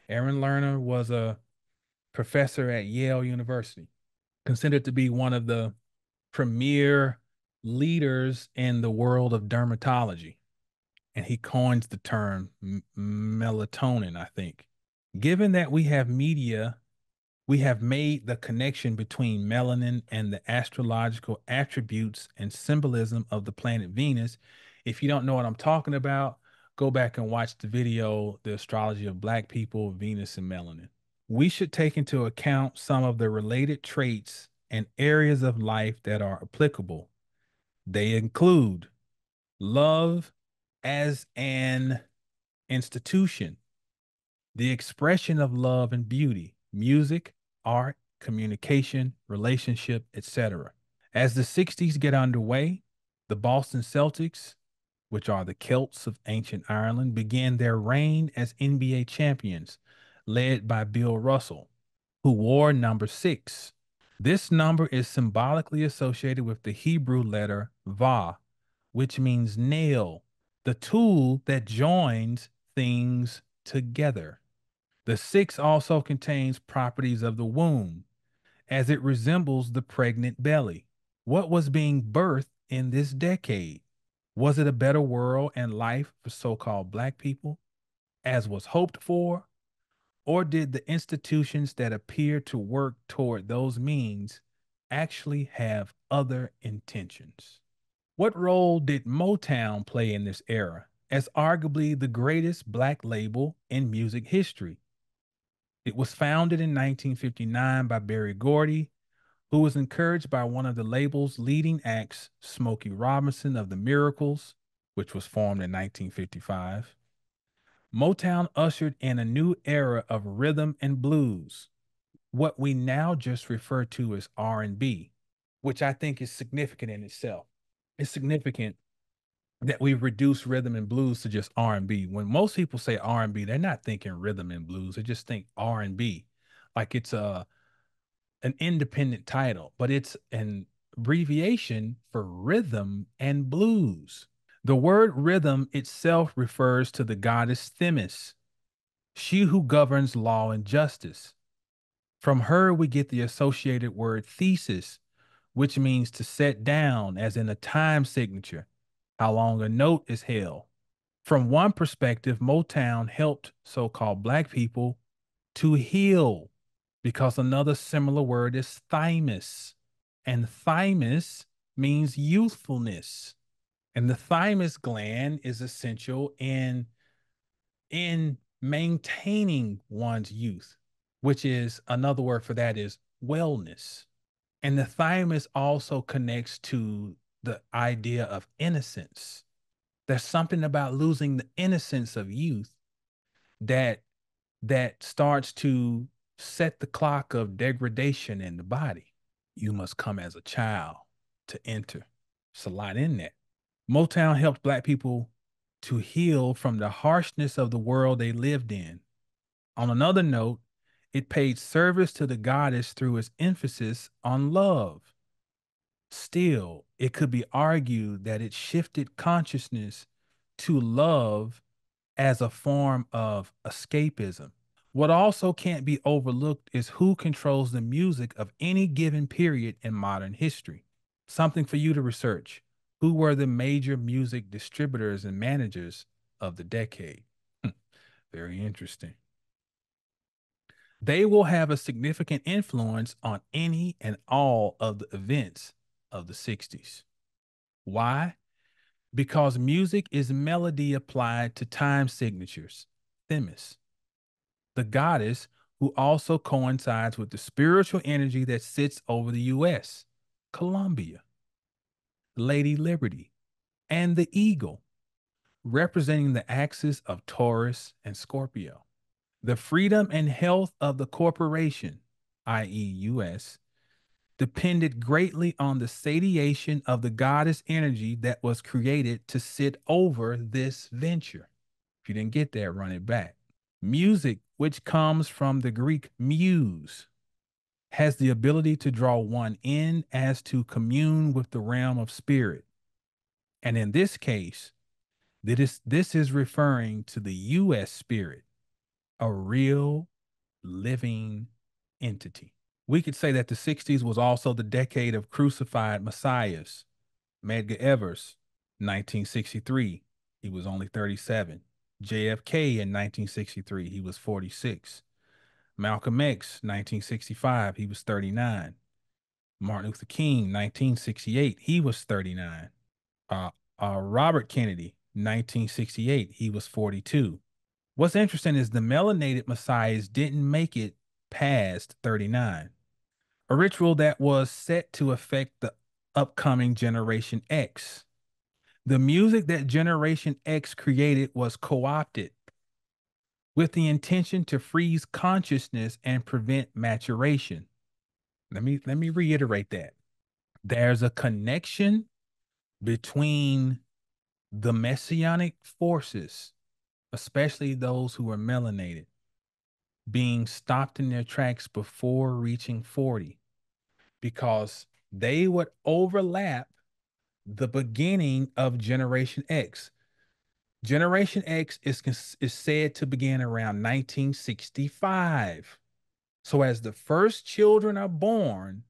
Aaron Lerner was a professor at Yale University, considered to be one of the premier leaders in the world of dermatology. And he coins the term melatonin, I think. Given that we have media, we have made the connection between melanin and the astrological attributes and symbolism of the planet Venus. If you don't know what I'm talking about, go back and watch the video, The Astrology of Black People, Venus and Melanin. We should take into account some of the related traits and areas of life that are applicable. They include love as an institution, the expression of love and beauty, music, art, communication, relationship, etc. As the 60s get underway, the Boston Celtics, which are the Celts of ancient Ireland, began their reign as NBA champions, led by Bill Russell, who wore number 6. This number is symbolically associated with the Hebrew letter Va, which means nail, the tool that joins things together. The 6 also contains properties of the womb, as it resembles the pregnant belly. What was being birthed in this decade? Was it a better world and life for so called Black people, as was hoped for? Or did the institutions that appear to work toward those means actually have other intentions? What role did Motown play in this era, as arguably the greatest Black label in music history? It was founded in 1959 by Berry Gordy, who was encouraged by one of the label's leading acts, Smokey Robinson of the Miracles, which was formed in 1955. Motown ushered in a new era of rhythm and blues, what we now just refer to as R&B, which I think is significant in itself. It's significant that we've reduced rhythm and blues to just R&B. When most people say R&B, they're not thinking rhythm and blues. They just think R&B, like it's an independent title, but it's an abbreviation for rhythm and blues. The word rhythm itself refers to the goddess Themis, she who governs law and justice. From her, we get the associated word thesis, which means to set down, as in a time signature, how long a note is held. From one perspective, Motown helped so called Black people to heal, because another similar word is thymus, and thymus means youthfulness. And the thymus gland is essential in maintaining one's youth, which is another word for that is wellness. And the thymus also connects to the idea of innocence. There's something about losing the innocence of youth that starts to set the clock of degradation in the body. You must come as a child to enter. It's a lot in that. Motown helped Black people to heal from the harshness of the world they lived in. On another note, it paid service to the goddess through its emphasis on love. Still, it could be argued that it shifted consciousness to love as a form of escapism. What also can't be overlooked is who controls the music of any given period in modern history. Something for you to research. Who were the major music distributors and managers of the decade? Very interesting. They will have a significant influence on any and all of the events of the 60s. Why? Because music is melody applied to time signatures, Themis, the goddess who also coincides with the spiritual energy that sits over the US, Columbia, Lady Liberty, and the eagle, representing the axis of Taurus and Scorpio. The freedom and health of the corporation, i.e., US, depended greatly on the satiation of the goddess energy that was created to sit over this venture. If you didn't get that, run it back. Music, which comes from the Greek muse, has the ability to draw one in as to commune with the realm of spirit. And in this case, this is referring to the US spirit, a real living entity. We could say that the 60s was also the decade of crucified messiahs. Medgar Evers, 1963, he was only 37. JFK in 1963, he was 46. Malcolm X, 1965, he was 39. Martin Luther King, 1968, he was 39. Uh, Robert Kennedy, 1968, he was 42. What's interesting is the melanated messiahs didn't make it past 39, a ritual that was set to affect the upcoming Generation X. The music that Generation X created was co opted with the intention to freeze consciousness and prevent maturation. Let me reiterate that. There's a connection between the messianic forces, especially those who are melanated, being stopped in their tracks before reaching 40 because they would overlap the beginning of Generation X. Generation X is said to begin around 1965. So as the first children are born,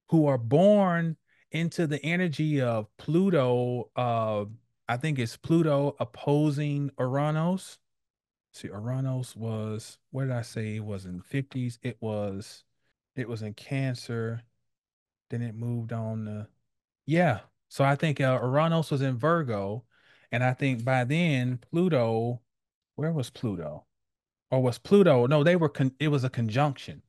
who are born into the energy of Pluto, I think it's Pluto opposing Uranus. See, Uranus was, what did I say? It was in the 50s. It was in Cancer. Then it moved on to, yeah. So I think Uranus was in Virgo, and I think by then Pluto, where was Pluto? Or was Pluto? No, it was a conjunction.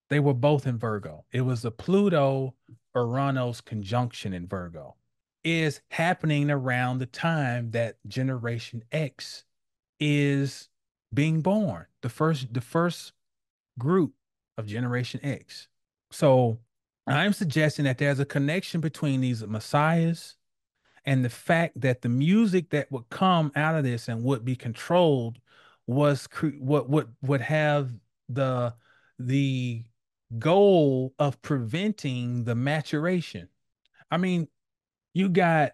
They were both in Virgo. It was a Pluto Uranus conjunction in Virgo. Is happening around the time that Generation X is being born. The first group of Generation X. So I'm suggesting that there's a connection between these messiahs and the fact that the music that would come out of this and would be controlled what would have the the goal of preventing the maturation. I mean, you got,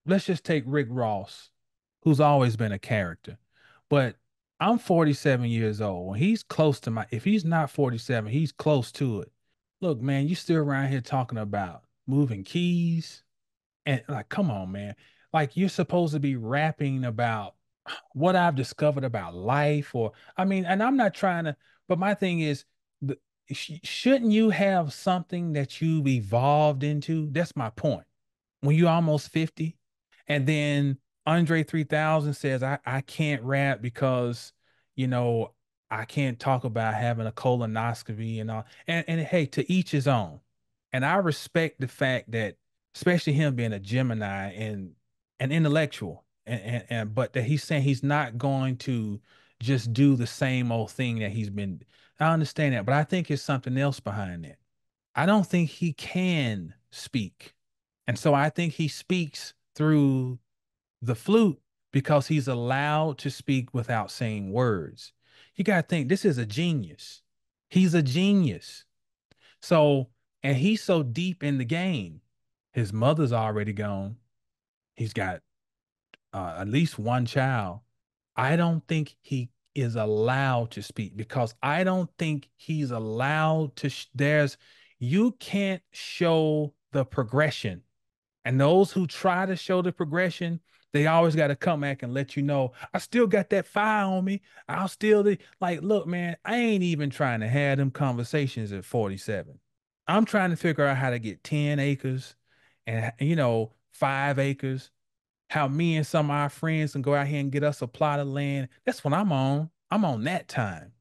let's just take Rick Ross, who's always been a character. But I'm 47 years old. He's close to if he's not 47, he's close to it. Look, man, you still around here talking about moving keys and like, come on, man. Like you're supposed to be rapping about what I've discovered about life, or I mean, and I'm not trying to, but my thing is, the, shouldn't you have something that you've evolved into? That's my point. When you're almost 50, And then Andre 3000 says, I can't rap because, you know, I can't talk about having a colonoscopy and all. And hey, to each his own. And I respect the fact that, especially him being a Gemini and an intellectual, and but that he's saying he's not going to just do the same old thing that he's been. I understand that, but I think there's something else behind that. I don't think he can speak. And so I think he speaks through the flute because he's allowed to speak without saying words. You got to think this is a genius. He's a genius. So, and he's so deep in the game. His mother's already gone. He's got at least one child. I don't think he is allowed to speak because I don't think he's allowed to. You can't show the progression. And those who try to show the progression, they always got to come back and let you know, I still got that fire on me. I'll still like, look, man, I ain't even trying to have them conversations at 47. I'm trying to figure out how to get 10 acres and, 5 acres, how me and some of our friends can go out here and get us a plot of land. That's what I'm on. I'm on that time.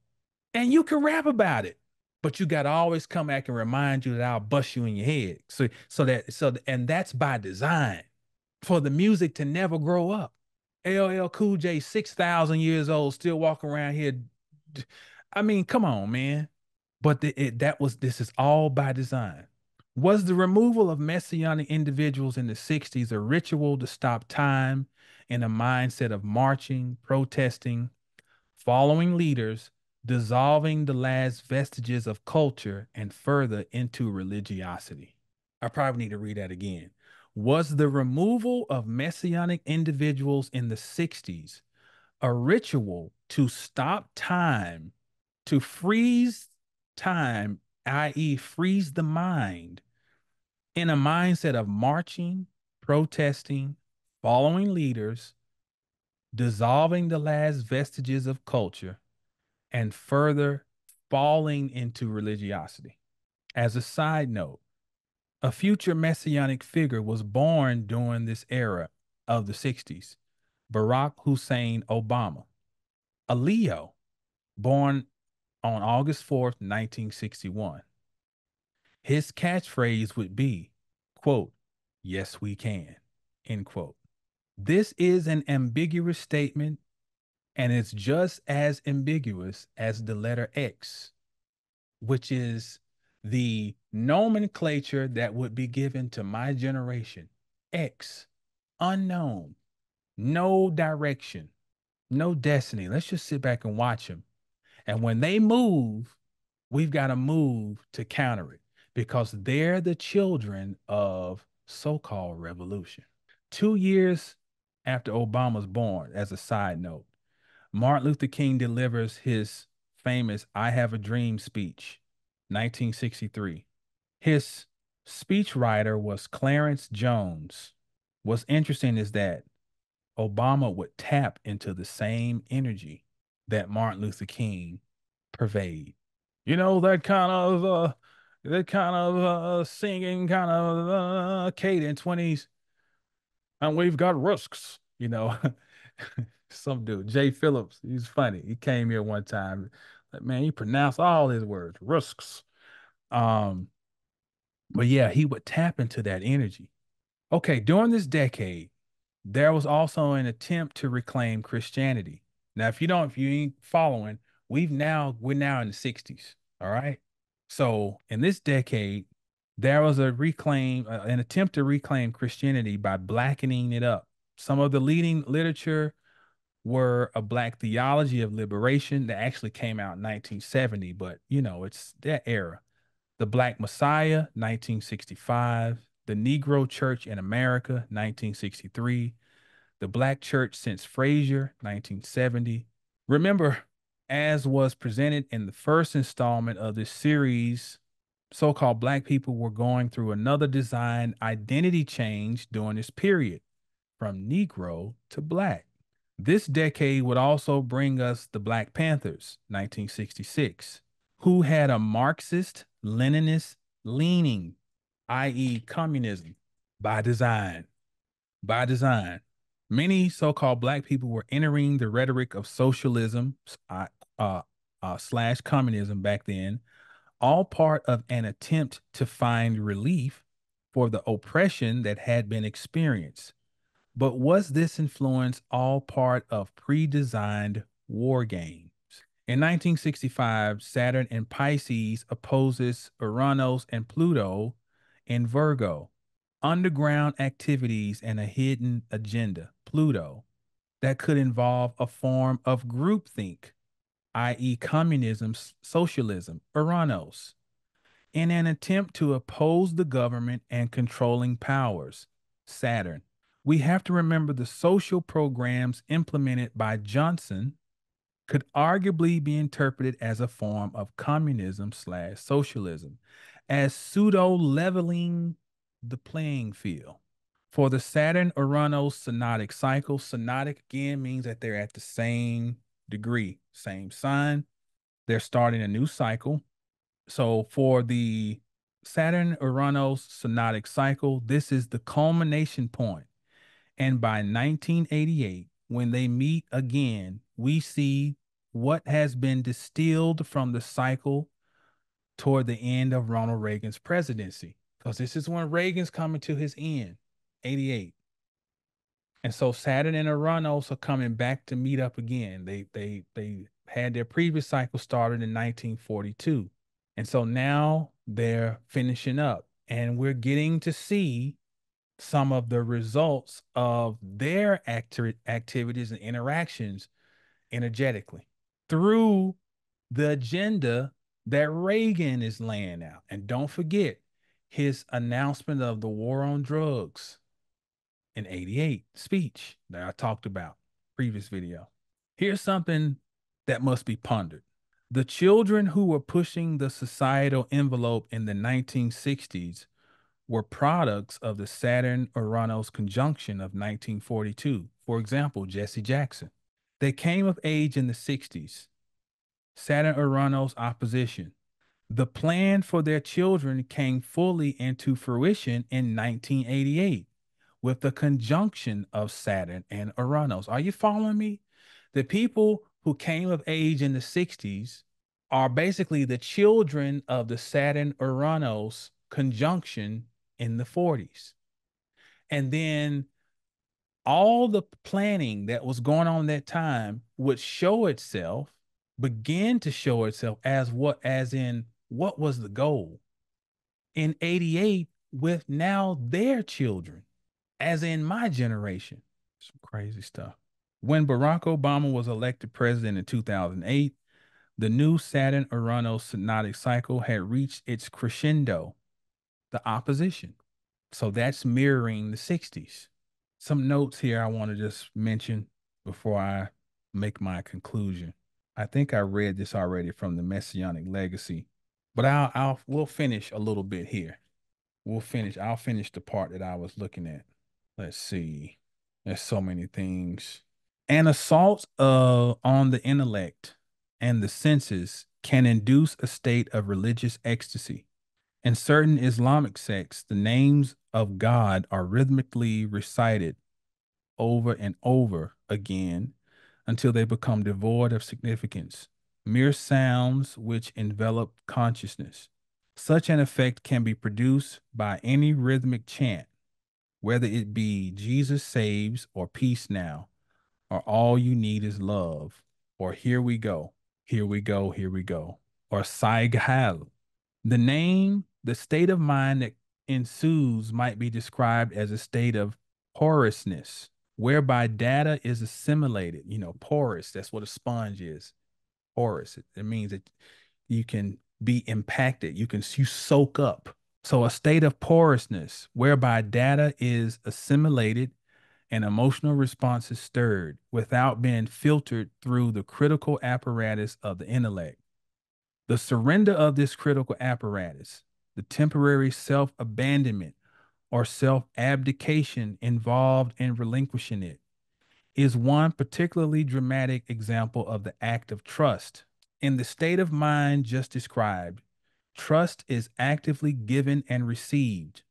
And you can rap about it. But you got to always come back and remind you that I'll bust you in your head. And that's by design for the music to never grow up. LL Cool J, 6,000 years old, still walking around here. I mean, come on, man. But this is all by design. Was the removal of messianic individuals in the 60s a ritual to stop time in a mindset of marching, protesting, following leaders, dissolving the last vestiges of culture, and further into religiosity? I probably need to read that again. Was the removal of messianic individuals in the 60s a ritual to stop time, to freeze time, i.e., freeze the mind, in a mindset of marching, protesting, following leaders, dissolving the last vestiges of culture, and further falling into religiosity? As a side note, a future messianic figure was born during this era of the 60s, Barack Hussein Obama, a Leo, born on August 4th, 1961. His catchphrase would be, quote, yes, we can, end quote. This is an ambiguous statement, and it's just as ambiguous as the letter X, which is the nomenclature that would be given to my generation. X, unknown, no direction, no destiny. Let's just sit back and watch them. And when they move, we've got to move to counter it because they're the children of so-called revolution. 2 years after Obama's born, as a side note, Martin Luther King delivers his famous I Have a Dream speech, 1963. His speechwriter was Clarence Jones. What's interesting is that Obama would tap into the same energy that Martin Luther King pervade. You know, that kind of singing kind of cadence when he's and we've got risks, Some dude, Jay Phillips, he's funny. He came here one time. Like, man, he pronounced all his words, risks. Um, but yeah, he would tap into that energy. Okay, during this decade, there was also an attempt to reclaim Christianity. Now, if you ain't following, we're now in the 60s. All right. So in this decade, there was an attempt to reclaim Christianity by blackening it up. Some of the leading literature were A Black Theology of Liberation that actually came out in 1970, but it's that era. The Black Messiah, 1965. The Negro Church in America, 1963. The Black Church Since Frazier, 1970. Remember, as was presented in the first installment of this series, so-called Black people were going through another design identity change during this period, from Negro to Black. This decade would also bring us the Black Panthers, 1966, who had a Marxist Leninist leaning, i.e., communism by design. by design. Many so-called black people were entering the rhetoric of socialism uh, slash communism back then, all part of an attempt to find relief for the oppression that had been experienced. But was this influence all part of pre-designed war games? In 1965, Saturn in Pisces opposes Uranus and Pluto in Virgo. Underground activities and a hidden agenda, Pluto, that could involve a form of groupthink, i.e., communism, socialism, Uranus, in an attempt to oppose the government and controlling powers, Saturn. We have to remember the social programs implemented by Johnson could arguably be interpreted as a form of communism slash socialism, as pseudo leveling the playing field. For the Saturn Uranus synodic cycle, synodic again means that they're at the same degree, same sign. They're starting a new cycle. So for the Saturn Uranus synodic cycle, this is the culmination point. And by 1988, when they meet again, we see what has been distilled from the cycle toward the end of Ronald Reagan's presidency. Because this is when Reagan's coming to his end, 88. And so Saturn and Uranus are coming back to meet up again. They had their previous cycle started in 1942. And so now they're finishing up. And we're getting to see some of the results of their activities and interactions energetically through the agenda that Reagan is laying out. And don't forget his announcement of the war on drugs in 88 speech that I talked about previous video. Here's something that must be pondered. The children who were pushing the societal envelope in the 1960s were products of the Saturn Uranus conjunction of 1942. For example, Jesse Jackson. They came of age in the 60s. Saturn Uranus opposition. The plan for their children came fully into fruition in 1988 with the conjunction of Saturn and Uranus. Are you following me? The people who came of age in the 60s are basically the children of the Saturn Uranus conjunction in the 40s. And then all the planning that was going on that time would show itself, begin to show itself as what was the goal in 88 with now their children, as in my generation. Some crazy stuff. When Barack Obama was elected president in 2008, the new Saturn Uranus synodic cycle had reached its crescendo, the opposition. So that's mirroring the 60s. Some notes here I want to just mention before I make my conclusion. I think I read this already from the Messianic Legacy, but we'll finish a little bit here. I'll finish the part that I was looking at. Let's see. There's so many things. An assault on the intellect and the senses can induce a state of religious ecstasy. In certain Islamic sects, the names of God are rhythmically recited over and over again until they become devoid of significance, mere sounds which envelop consciousness. Such an effect can be produced by any rhythmic chant, whether it be Jesus saves or peace now, or all you need is love, or here we go, here we go, here we go, or Saighal. The state of mind that ensues might be described as a state of porousness, whereby data is assimilated. You know, porous, that's what a sponge is. Porous. It means that you can be impacted. You soak up. So a state of porousness, whereby data is assimilated and emotional responses stirred without being filtered through the critical apparatus of the intellect. The surrender of this critical apparatus, the temporary self abandonment or self abdication involved in relinquishing it, is one particularly dramatic example of the act of trust. In the state of mind just described, trust is actively given and received,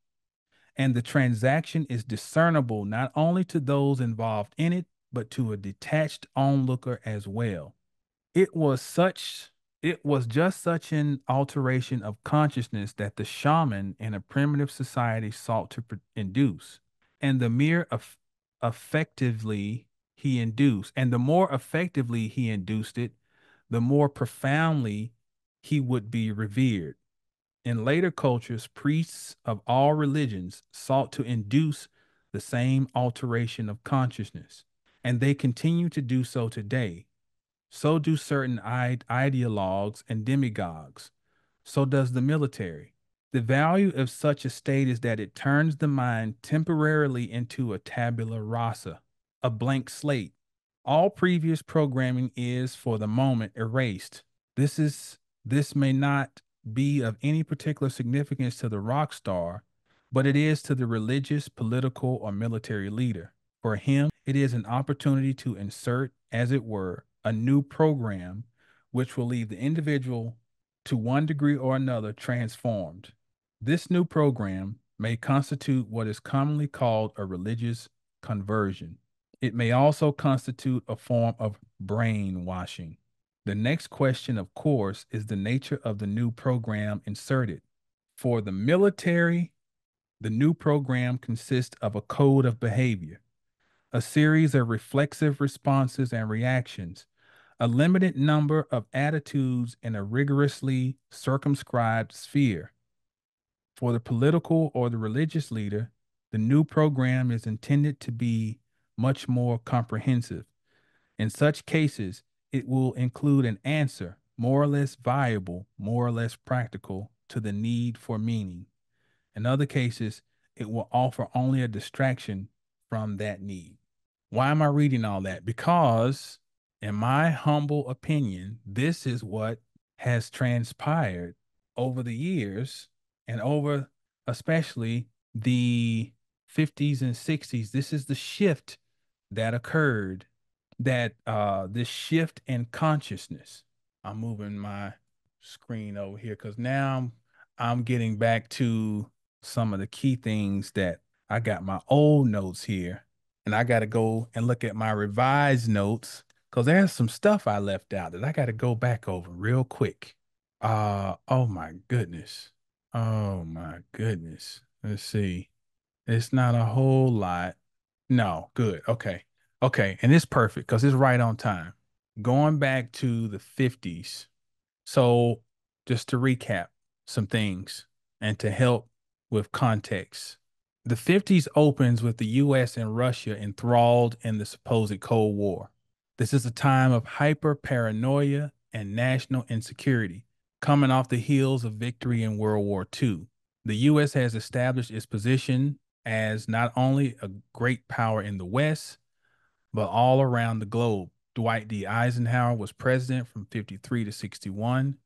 and the transaction is discernible not only to those involved in it, but to a detached onlooker as well. It was such it was just such an alteration of consciousness that the shaman in a primitive society sought to induce. And the mere effectively he induced, and the more effectively he induced it, the more profoundly he would be revered. In later cultures, priests of all religions sought to induce the same alteration of consciousness, and they continue to do so today. So do certain ideologues and demagogues. So does the military. The value of such a state is that it turns the mind temporarily into a tabula rasa, a blank slate. All previous programming is, for the moment, erased. This is this may not be of any particular significance to the rock star, but it is to the religious, political, or military leader. For him, it is an opportunity to insert, as it were, a new program which will leave the individual, to one degree or another, transformed. This new program may constitute what is commonly called a religious conversion. It may also constitute a form of brainwashing. The next question, of course, is the nature of the new program inserted. For the military, the new program consists of a code of behavior, a series of reflexive responses and reactions, a limited number of attitudes in a rigorously circumscribed sphere. For the political or the religious leader, the new program is intended to be much more comprehensive. In such cases, it will include an answer, more or less viable, more or less practical, to the need for meaning. In other cases, it will offer only a distraction from that need. Why am I reading all that? Because, in my humble opinion, this is what has transpired over the years and over especially the 50s and 60s. This is the shift that occurred, that this shift in consciousness. I'm moving my screen over here because now I'm getting back to some of the key things that I got my old notes here, and I got to go and look at my revised notes because there's some stuff I left out that I got to go back over real quick. Oh my goodness. Oh my goodness. Let's see. It's not a whole lot. No, good. Okay. Okay. And it's perfect because it's right on time. Going back to the 50s. So, just to recap some things and to help with context, the 50s opens with the US and Russia enthralled in the supposed Cold War. This is a time of hyper paranoia and national insecurity, coming off the heels of victory in World War II. The US has established its position as not only a great power in the West, but all around the globe. Dwight D. Eisenhower was president from 53 to 61.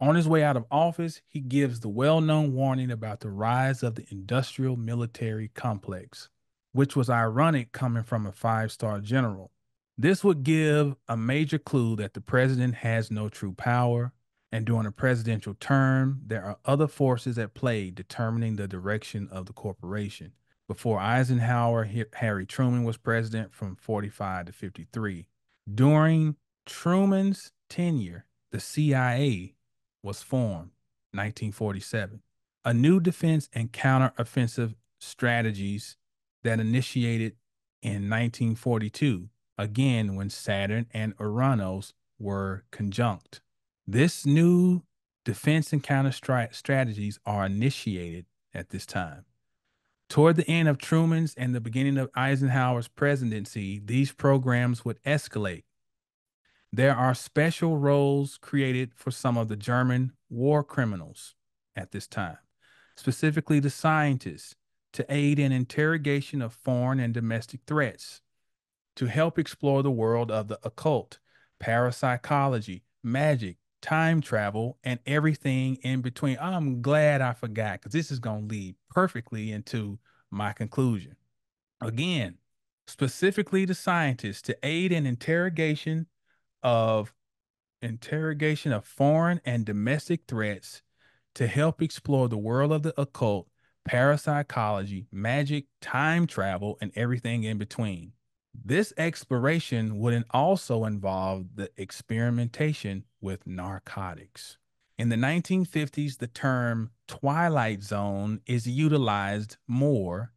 On his way out of office, he gives the well known warning about the rise of the industrial military complex, which was ironic coming from a five-star general. This would give a major clue that the president has no true power, and during a presidential term, there are other forces at play determining the direction of the corporation. Before Eisenhower, Harry Truman was president from 45 to 53. During Truman's tenure, the CIA was formed, 1947. A new defense and counteroffensive strategies that initiated in 1942, again when Saturn and Uranus were conjunct. This new defense and counter strategies are initiated at this time. Toward the end of Truman's and the beginning of Eisenhower's presidency, these programs would escalate. There are special roles created for some of the German war criminals at this time, specifically the scientists, to aid in interrogation of foreign and domestic threats, to help explore the world of the occult, parapsychology, magic, time travel, and everything in between. I'm glad I forgot because this is going to lead perfectly into my conclusion. Again, specifically the scientists to aid in of interrogation of foreign and domestic threats, to help explore the world of the occult, parapsychology, magic, time travel, and everything in between. This exploration would also involve the experimentation with narcotics. In the 1950s, the term Twilight Zone is utilized more,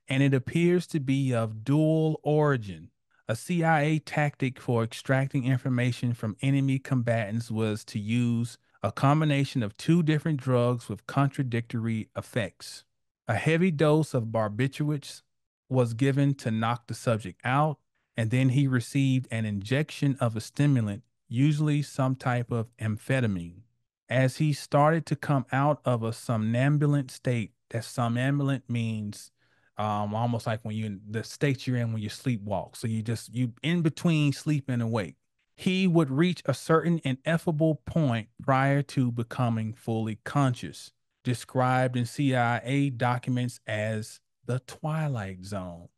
and it appears to be of dual origin. A CIA tactic for extracting information from enemy combatants was to use a combination of two different drugs with contradictory effects. A heavy dose of barbiturates was given to knock the subject out, and then he received an injection of a stimulant, usually some type of amphetamine. As he started to come out of a somnambulant state, that somnambulant means almost like when you in the state you're in when you sleepwalk. So you in between sleep and awake. He would reach a certain ineffable point prior to becoming fully conscious, described in CIA documents as the Twilight Zone.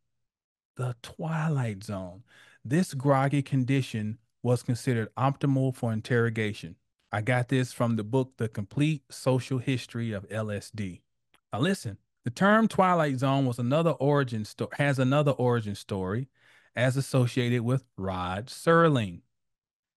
The Twilight Zone. This groggy condition was considered optimal for interrogation. I got this from the book The Complete Social History of LSD. Now listen, the term Twilight Zone has another origin story as associated with Rod Serling,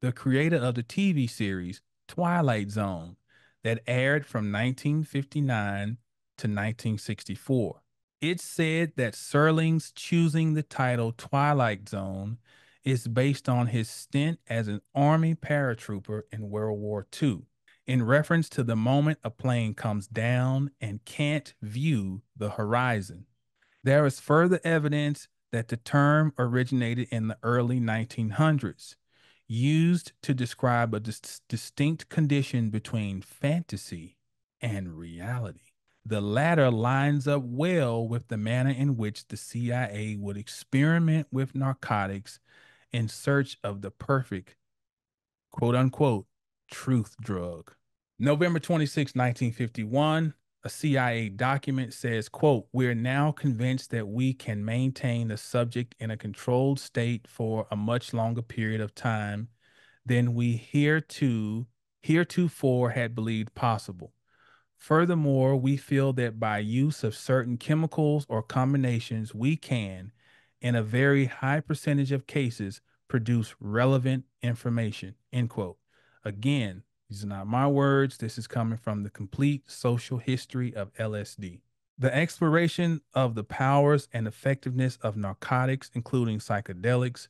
the creator of the TV series Twilight Zone that aired from 1959 to 1964. It's said that Serling's choosing the title Twilight Zone is based on his stint as an Army paratrooper in World War II, in reference to the moment a plane comes down and can't view the horizon. There is further evidence that the term originated in the early 1900s, used to describe a distinct condition between fantasy and reality. The latter lines up well with the manner in which the CIA would experiment with narcotics in search of the perfect, quote unquote, truth drug. November 26, 1951, a CIA document says, quote, "We're now convinced that we can maintain the subject in a controlled state for a much longer period of time than we heretofore had believed possible. Furthermore, we feel that by use of certain chemicals or combinations, we can, in a very high percentage of cases, produce relevant information." End quote. Again, these are not my words. This is coming from the complete social history of LSD. The exploration of the powers and effectiveness of narcotics, including psychedelics,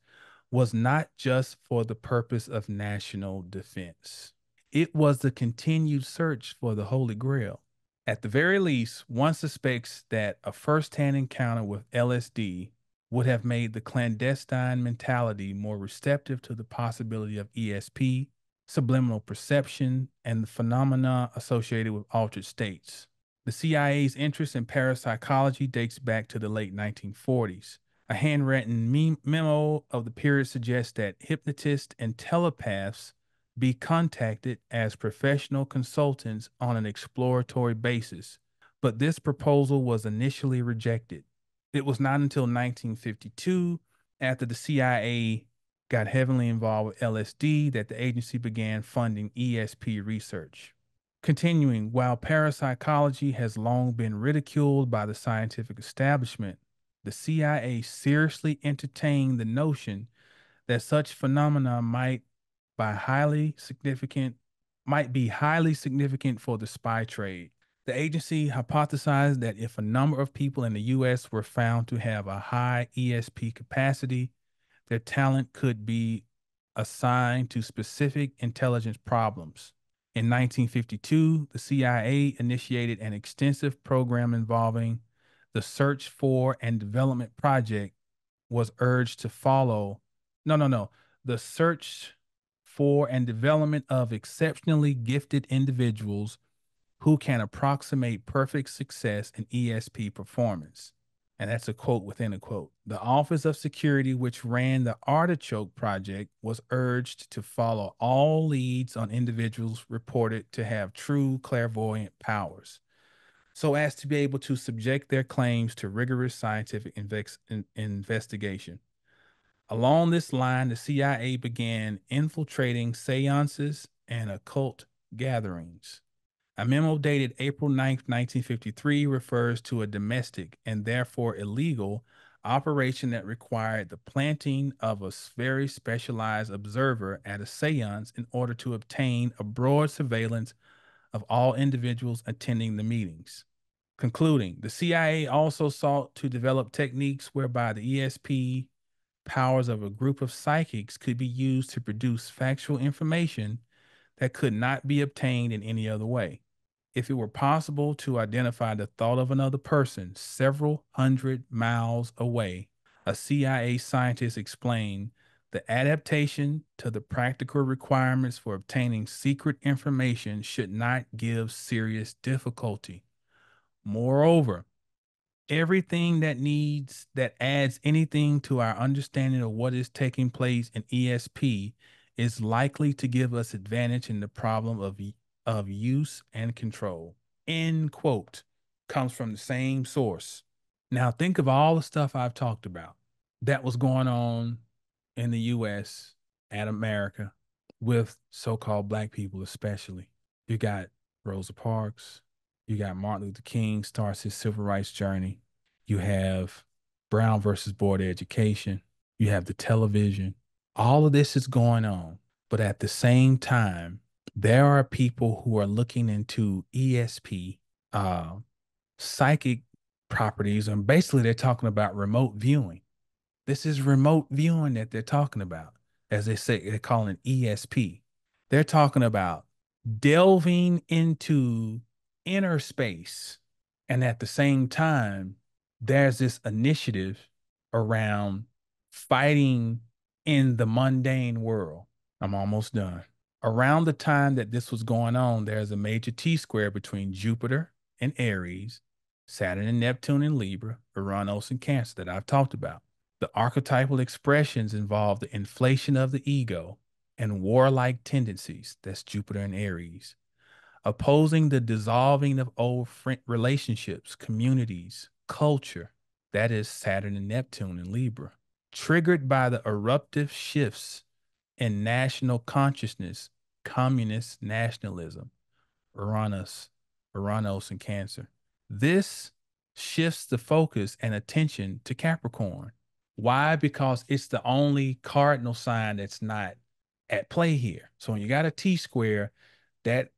was not just for the purpose of national defense. It was the continued search for the Holy Grail. At the very least, one suspects that a first-hand encounter with LSD would have made the clandestine mentality more receptive to the possibility of ESP, subliminal perception, and the phenomena associated with altered states. The CIA's interest in parapsychology dates back to the late 1940s. A handwritten memo of the period suggests that hypnotists and telepaths be contacted as professional consultants on an exploratory basis, but this proposal was initially rejected. It was not until 1952, after the CIA got heavily involved with LSD, that the agency began funding ESP research. Continuing, while parapsychology has long been ridiculed by the scientific establishment, the CIA seriously entertained the notion that such phenomena might be highly significant for the spy trade. The agency hypothesized that if a number of people in the US were found to have a high ESP capacity, their talent could be assigned to specific intelligence problems. In 1952, the CIA initiated an extensive program involving the Search for and Development Project was urged to follow. No, no, no. The search for and development of exceptionally gifted individuals who can approximate perfect success in ESP performance. And that's a quote within a quote. The Office of Security, which ran the Artichoke Project, was urged to follow all leads on individuals reported to have true clairvoyant powers, so as to be able to subject their claims to rigorous scientific investigation. Along this line, the CIA began infiltrating seances and occult gatherings. A memo dated April 9th, 1953 refers to a domestic and therefore illegal operation that required the planting of a very specialized observer at a seance in order to obtain a broad surveillance of all individuals attending the meetings. Concluding, the CIA also sought to develop techniques whereby the ESP powers of a group of psychics could be used to produce factual information that could not be obtained in any other way. If it were possible to identify the thought of another person several hundred miles away, a CIA scientist explained the adaptation to the practical requirements for obtaining secret information should not give serious difficulty. Moreover, everything that adds anything to our understanding of what is taking place in ESP is likely to give us advantage in the problem of use and control. End quote. Comes from the same source. Now think of all the stuff I've talked about that was going on in the US and America with so-called black people, especially. You got Rosa Parks, you got Martin Luther King starts his civil rights journey. You have Brown versus Board of Education. You have the television. All of this is going on. But at the same time, there are people who are looking into ESP, uh, psychic properties, and basically they're talking about remote viewing. This is remote viewing that they're talking about, as they say, they call it ESP. They're talking about delving into inner space. And at the same time, there's this initiative around fighting in the mundane world. I'm almost done. Around the time that this was going on, there's a major T square between Jupiter and Aries, Saturn and Neptune in Libra, Uranus and Cancer that I've talked about. The archetypal expressions involve the inflation of the ego and warlike tendencies, that's Jupiter and Aries, opposing the dissolving of old relationships, communities, culture, that is Saturn and Neptune in Libra, triggered by the eruptive shifts in national consciousness, communist nationalism, Uranus, Uranus and Cancer. This shifts the focus and attention to Capricorn. Why? Because it's the only cardinal sign that's not at play here. So when you got a T square, that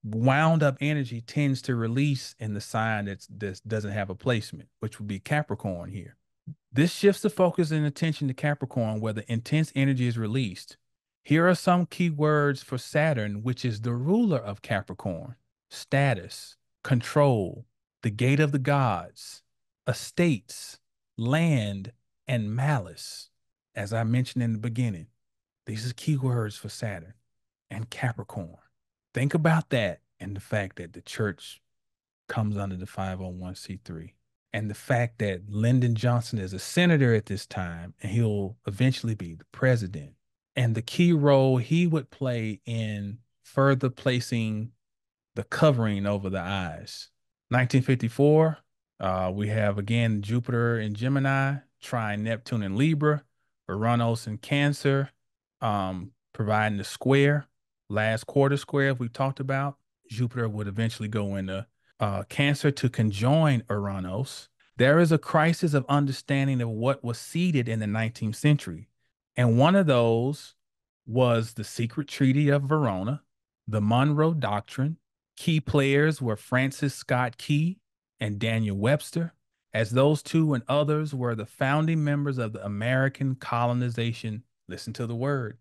wound up energy tends to release in the sign that doesn't have a placement, which would be Capricorn here. This shifts the focus and attention to Capricorn, where the intense energy is released. Here are some key words for Saturn, which is the ruler of Capricorn: status, control, the gate of the gods, estates, land, and malice. As I mentioned in the beginning, these are key words for Saturn and Capricorn. Think about that and the fact that the church comes under the 501c3. And the fact that Lyndon Johnson is a senator at this time and he'll eventually be the president. And the key role he would play in further placing the covering over the eyes. 1954, we have again Jupiter in Gemini, trine Neptune in Libra, Uranus in Cancer, providing the square. Last quarter square we talked about. Jupiter would eventually go into Cancer to conjoin Uranus. There is a crisis of understanding of what was seeded in the 19th century. And one of those was the Secret Treaty of Verona, the Monroe Doctrine. Key players were Francis Scott Key and Daniel Webster, as those two and others were the founding members of the American Colonization, listen to the word,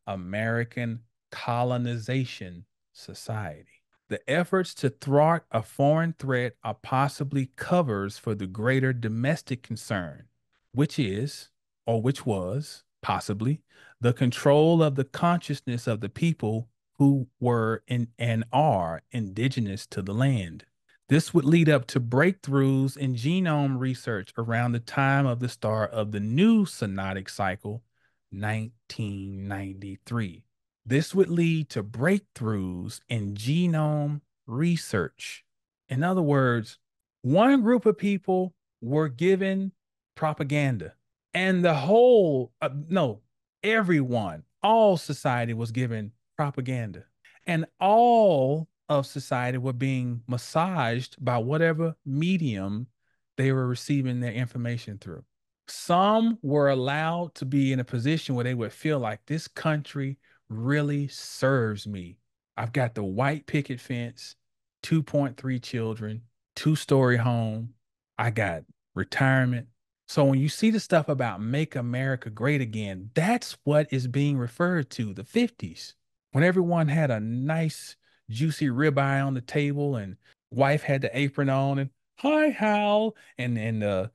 American Colonization Society. The efforts to thwart a foreign threat are possibly covers for the greater domestic concern, which is, or which was, possibly, the control of the consciousness of the people who were and are indigenous to the land. This would lead up to breakthroughs in genome research around the time of the start of the new synodic cycle, 1993. This would lead to breakthroughs in genome research. In other words, one group of people were given propaganda, and the whole, no, everyone, all society was given propaganda. And all of society were being massaged by whatever medium they were receiving their information through. Some were allowed to be in a position where they would feel like this country really serves me. I've got the white picket fence, 2.3 children, two-story home. I got retirement. So when you see the stuff about make America great again, that's what is being referred to, the 50s, when everyone had a nice juicy ribeye on the table and wife had the apron on and hi Hal and the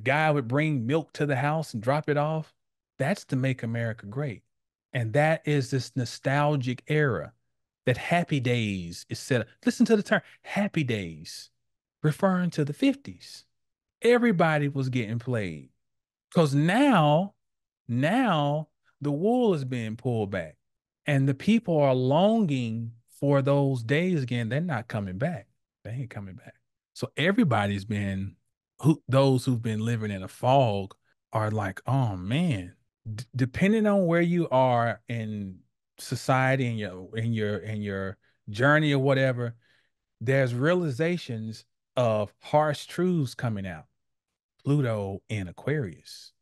guy would bring milk to the house and drop it off. That's to make America great. And that is this nostalgic era that Happy Days is set up. Listen to the term Happy Days, referring to the 50s. Everybody was getting played. Because now the wool is being pulled back and the people are longing for those days again. They're not coming back. They ain't coming back. So everybody's been those who've been living in a fog are like, oh man, depending on where you are in society and your journey or whatever, there's realizations of harsh truths coming out. Pluto in Aquarius.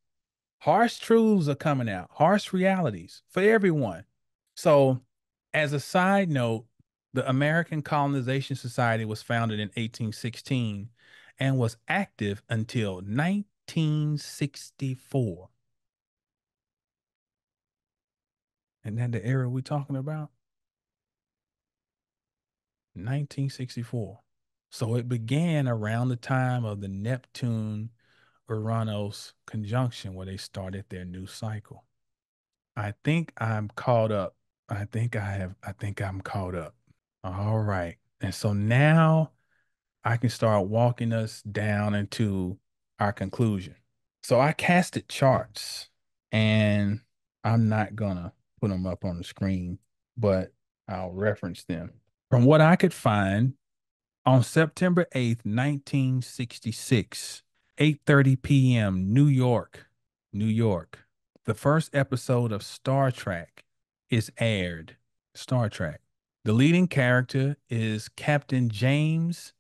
Harsh truths are coming out, harsh realities for everyone. So, as a side note, the American Colonization Society was founded in 1816 and was active until 1964. And then the era we're talking about, 1964. So it began around the time of the Neptune Uranus conjunction where they started their new cycle. I think I'm caught up. I think I'm caught up. All right. And so now I can start walking us down into our conclusion. So I casted charts and I'm not gonna put them up on the screen, but I'll reference them. From what I could find, on September 8th, 1966, 8:30 p.m., New York, New York, the first episode of Star Trek is aired. Star Trek. The leading character is Captain James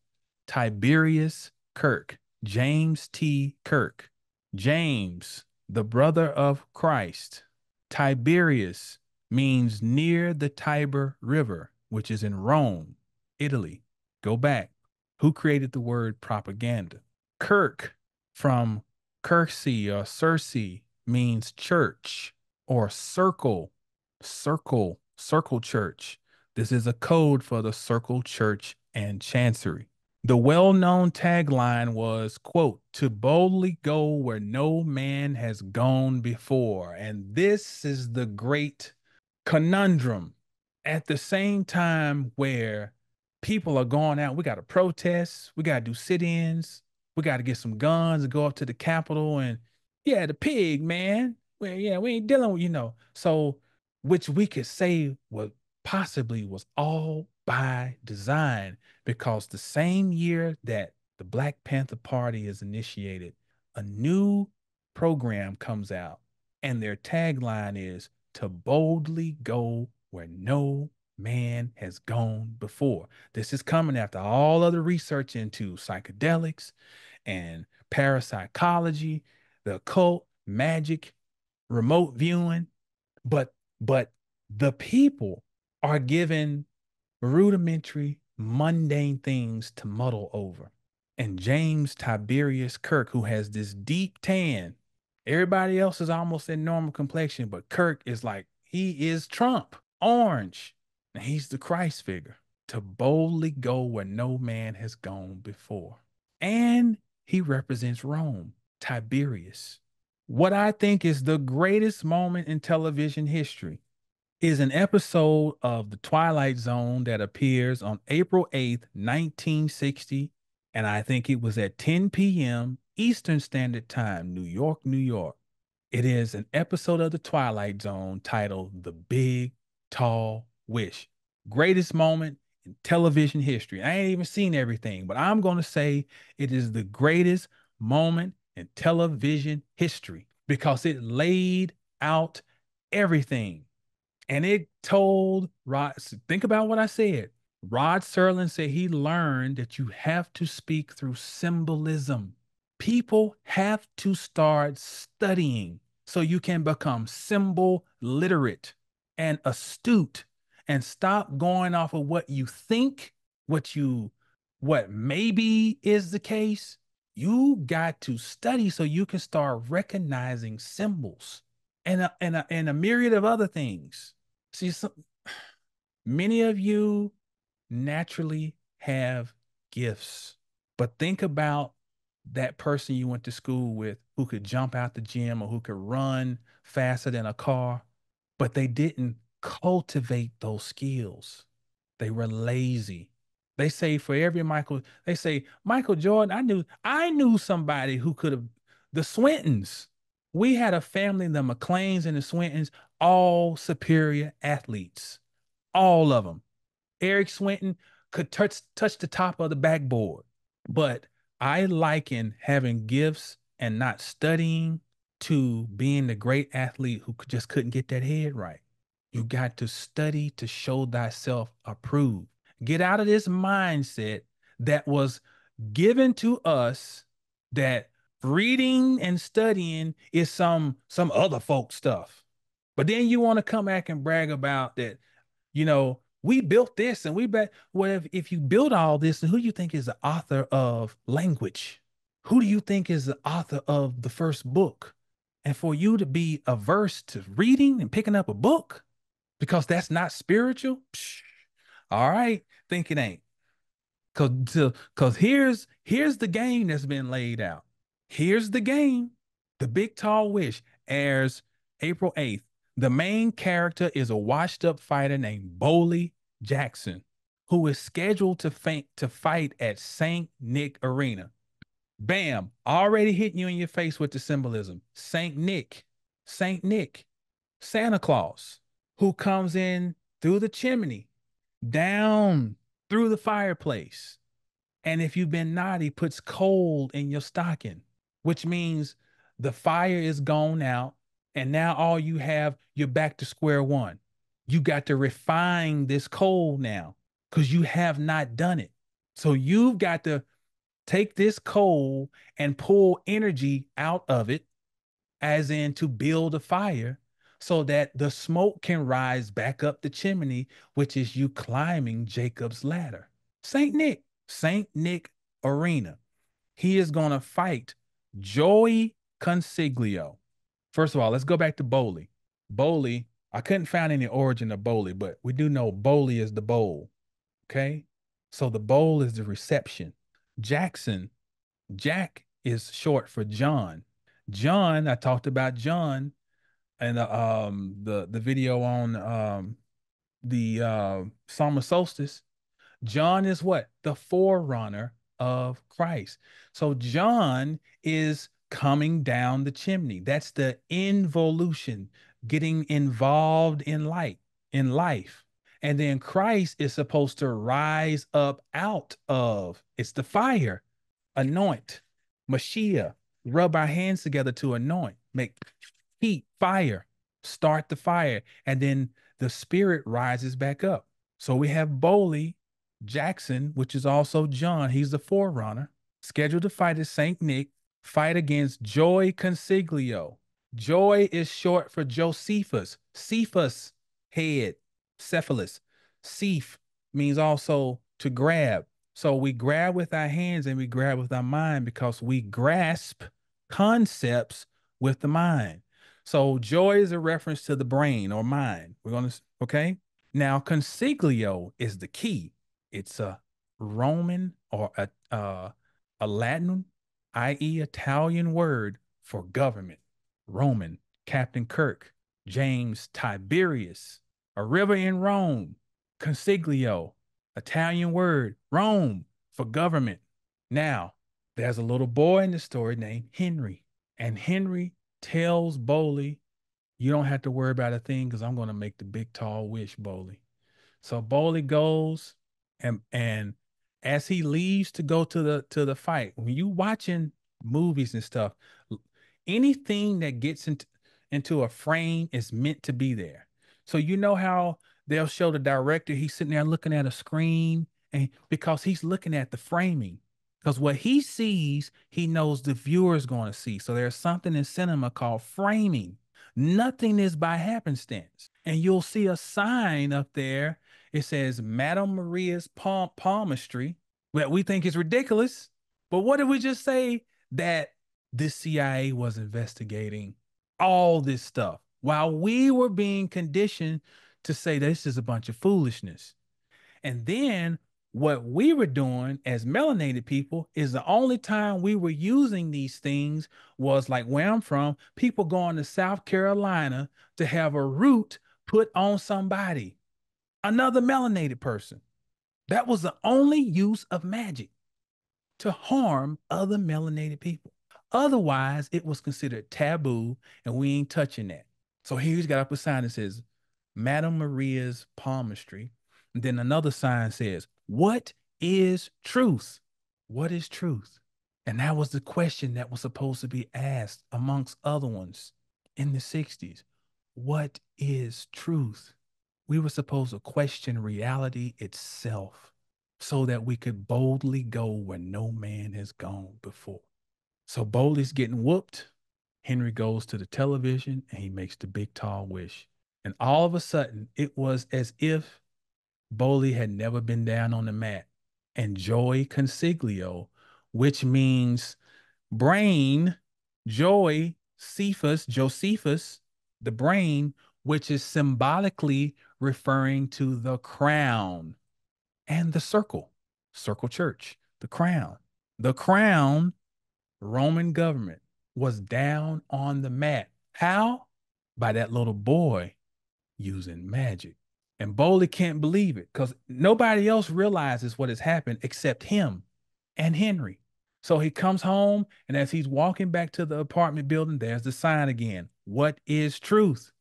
Tiberius Kirk. James T. Kirk. James, the brother of Christ. Tiberius means near the Tiber River, which is in Rome, Italy. Go back. Who created the word propaganda? Kirk from Kirksey or Circe means church or circle, circle church. This is a code for the circle church and chancery. The well-known tagline was, quote, to boldly go where no man has gone before. And this is the great conundrum at the same time where people are going out. We got to protest. We got to do sit-ins. We got to get some guns and go up to the Capitol and, yeah, the pig, man. Well, yeah, we ain't dealing with, So, which we could say was possibly was all by design because the same year that the Black Panther Party is initiated, a new program comes out and their tagline is to boldly go where no man has gone before. This is coming after all other research into psychedelics and parapsychology, the occult, magic, remote viewing, but the people are given rudimentary, mundane things to muddle over. And James Tiberius Kirk, who has this deep tan, everybody else is almost in normal complexion, but Kirk is like, he is Trump, orange. And he's the Christ figure to boldly go where no man has gone before. And he represents Rome, Tiberius. What I think is the greatest moment in television history is an episode of The Twilight Zone that appears on April 8th, 1960. And I think it was at 10 p.m. Eastern Standard Time, New York, New York. It is an episode of The Twilight Zone titled The Big Tall Wish. Greatest moment in television history. I ain't even seen everything, but I'm going to say it is the greatest moment in television history because it laid out everything. And it told Rod, think about what I said. Rod Serling said he learned that you have to speak through symbolism. People have to start studying so you can become symbol literate and astute and stop going off of what you think, what maybe is the case. You got to study so you can start recognizing symbols and a myriad of other things. See, many of you naturally have gifts, but think about that person you went to school with who could jump out the gym or who could run faster than a car, but they didn't cultivate those skills. They were lazy. They say for every they say Michael Jordan, I knew somebody who could have the Swintons. We had a family, the McLeans and the Swintons, all superior athletes. All of them. Eric Swinton could touch the top of the backboard. But I liken having gifts and not studying to being the great athlete who just couldn't get that head right. You got to study to show thyself approved. Get out of this mindset that was given to us that reading and studying is some other folk stuff. But then you want to come back and brag about that, we built this and we bet. Well, if you build all this, then who do you think is the author of language? Who do you think is the author of the first book? And for you to be averse to reading and picking up a book because that's not spiritual, all right, think it ain't. Cause here's the game that's been laid out. Here's the game. The Big Tall Wish airs April 8th. The main character is a washed-up fighter named Boley Jackson, who is scheduled to fight at St. Nick Arena. Bam, already hitting you in your face with the symbolism. St. Nick, Santa Claus, who comes in through the chimney, down through the fireplace. And if you've been naughty, puts coal in your stocking, which means the fire is gone out. And now all you have, you're back to square one. You got to refine this coal now because you have not done it. So you've got to take this coal and pull energy out of it, as in to build a fire so that the smoke can rise back up the chimney, which is you climbing Jacob's ladder. St. Nick Arena. He is going to fight Joey Consiglio. First of all, let's go back to Bowley. Bowley, I couldn't find any origin of Bowley, but we do know Bowley is the bowl. Okay. So the bowl is the reception. Jackson, Jack is short for John. John, I talked about John and the video on the summer solstice. John is what? The forerunner of Christ. So John is coming down the chimney. That's the involution, getting involved in life. And then Christ is supposed to rise up out of it's the fire, anoint, Mashiach, rub our hands together to anoint, make heat, fire, start the fire, and then the spirit rises back up. So we have Bowley Jackson, which is also John. He's the forerunner, scheduled to fight at St. Nick, fight against Joy Consiglio. Joy is short for Josephus. Cephas, head, cephalus. Ceph means also to grab. So we grab with our hands and we grab with our mind because we grasp concepts with the mind. So joy is a reference to the brain or mind. We're going to, okay? Now, consiglio is the key. It's a Roman or a Latin, i.e., Italian word for government. Roman, Captain Kirk, James Tiberius, a river in Rome, consiglio, Italian word, Rome for government. Now, there's a little boy in the story named Henry, and Henry tells Bowley, you don't have to worry about a thing because I'm going to make the big tall wish, Bowley. So Bowley goes and as he leaves to go to the fight, when you watching movies and stuff, anything that gets into a frame is meant to be there. So you know how they'll show the director, he's sitting there looking at a screen, and because he's looking at the framing. Because what he sees, he knows the viewer is going to see. So there's something in cinema called framing. Nothing is by happenstance. And you'll see a sign up there. It says Madame Maria's palmistry, that we think is ridiculous. But what did we just say? That the CIA was investigating all this stuff while we were being conditioned to say this is a bunch of foolishness. And then what we were doing as melanated people is the only time we were using these things was like where I'm from, people going to South Carolina to have a root put on somebody, another melanated person. That was the only use of magic, to harm other melanated people. Otherwise, it was considered taboo, and we ain't touching that. So here he's got up a sign that says, Madame Maria's palmistry. And then another sign says, what is truth? What is truth? And that was the question that was supposed to be asked amongst other ones in the 60s. What is truth? We were supposed to question reality itself so that we could boldly go where no man has gone before. So Bowley's getting whooped. Henry goes to the television and he makes the big tall wish. And all of a sudden, it was as if Bowley had never been down on the mat. And Joy Consiglio, which means brain, Joy, Josephus, the brain, which is symbolically referring to the crown and the circle church, the crown. The crown, Roman government, was down on the mat. How? By that little boy using magic. And Bowley can't believe it because nobody else realizes what has happened except him and Henry. So he comes home, and as he's walking back to the apartment building, there's the sign again. What is truth?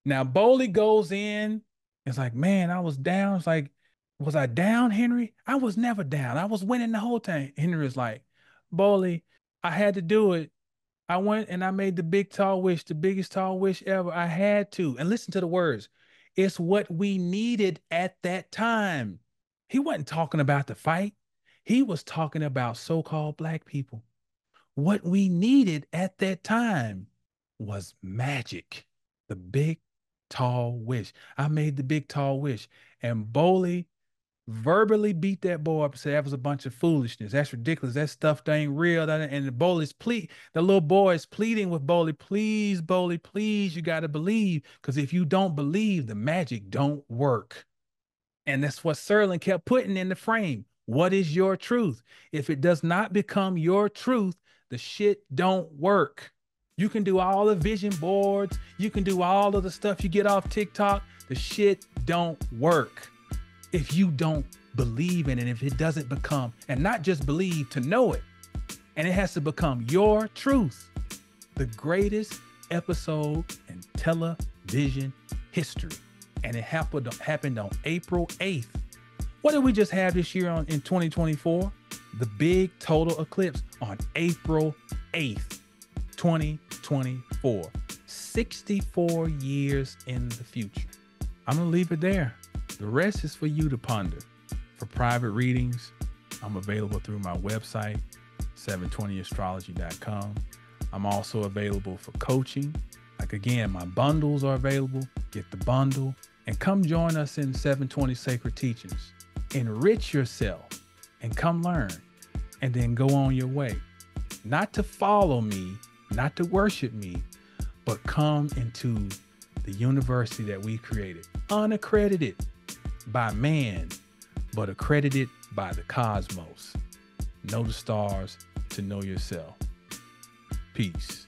Now Bowley goes in. It's like, man, I was down. It's like, was I down, Henry? I was never down. I was winning the whole time. Henry is like, Bowley, I had to do it. I went and I made the big tall wish, the biggest tall wish ever. I had to. And listen to the words. It's what we needed at that time. He wasn't talking about the fight. He was talking about so-called black people. What we needed at that time was magic. The big tall wish. I made the big tall wish. And Bowley verbally beat that boy up and said that was a bunch of foolishness. That's ridiculous. That stuff ain't real. And the little boy is pleading with Bowley, please, Bowley, please, you got to believe. Because if you don't believe, the magic don't work. And that's what Serling kept putting in the frame. What is your truth? If it does not become your truth, the shit don't work. You can do all the vision boards. You can do all of the stuff you get off TikTok. The shit don't work if you don't believe in it, if it doesn't become, and not just believe, to know it. And it has to become your truth. The greatest episode in television history. And it happened on April 8th. What did we just have this year in 2024? The big total eclipse on April 8th, 2024. 64 years in the future. I'm going to leave it there. The rest is for you to ponder. For private readings, I'm available through my website, 720astrology.com. I'm also available for coaching. Like again, my bundles are available. Get the bundle and come join us in 720 Sacred Teachings. Enrich yourself and come learn and then go on your way. Not to follow me, not to worship me, but come into the university that we created, unaccredited by man, but accredited by the cosmos. Know the stars to know yourself. Peace.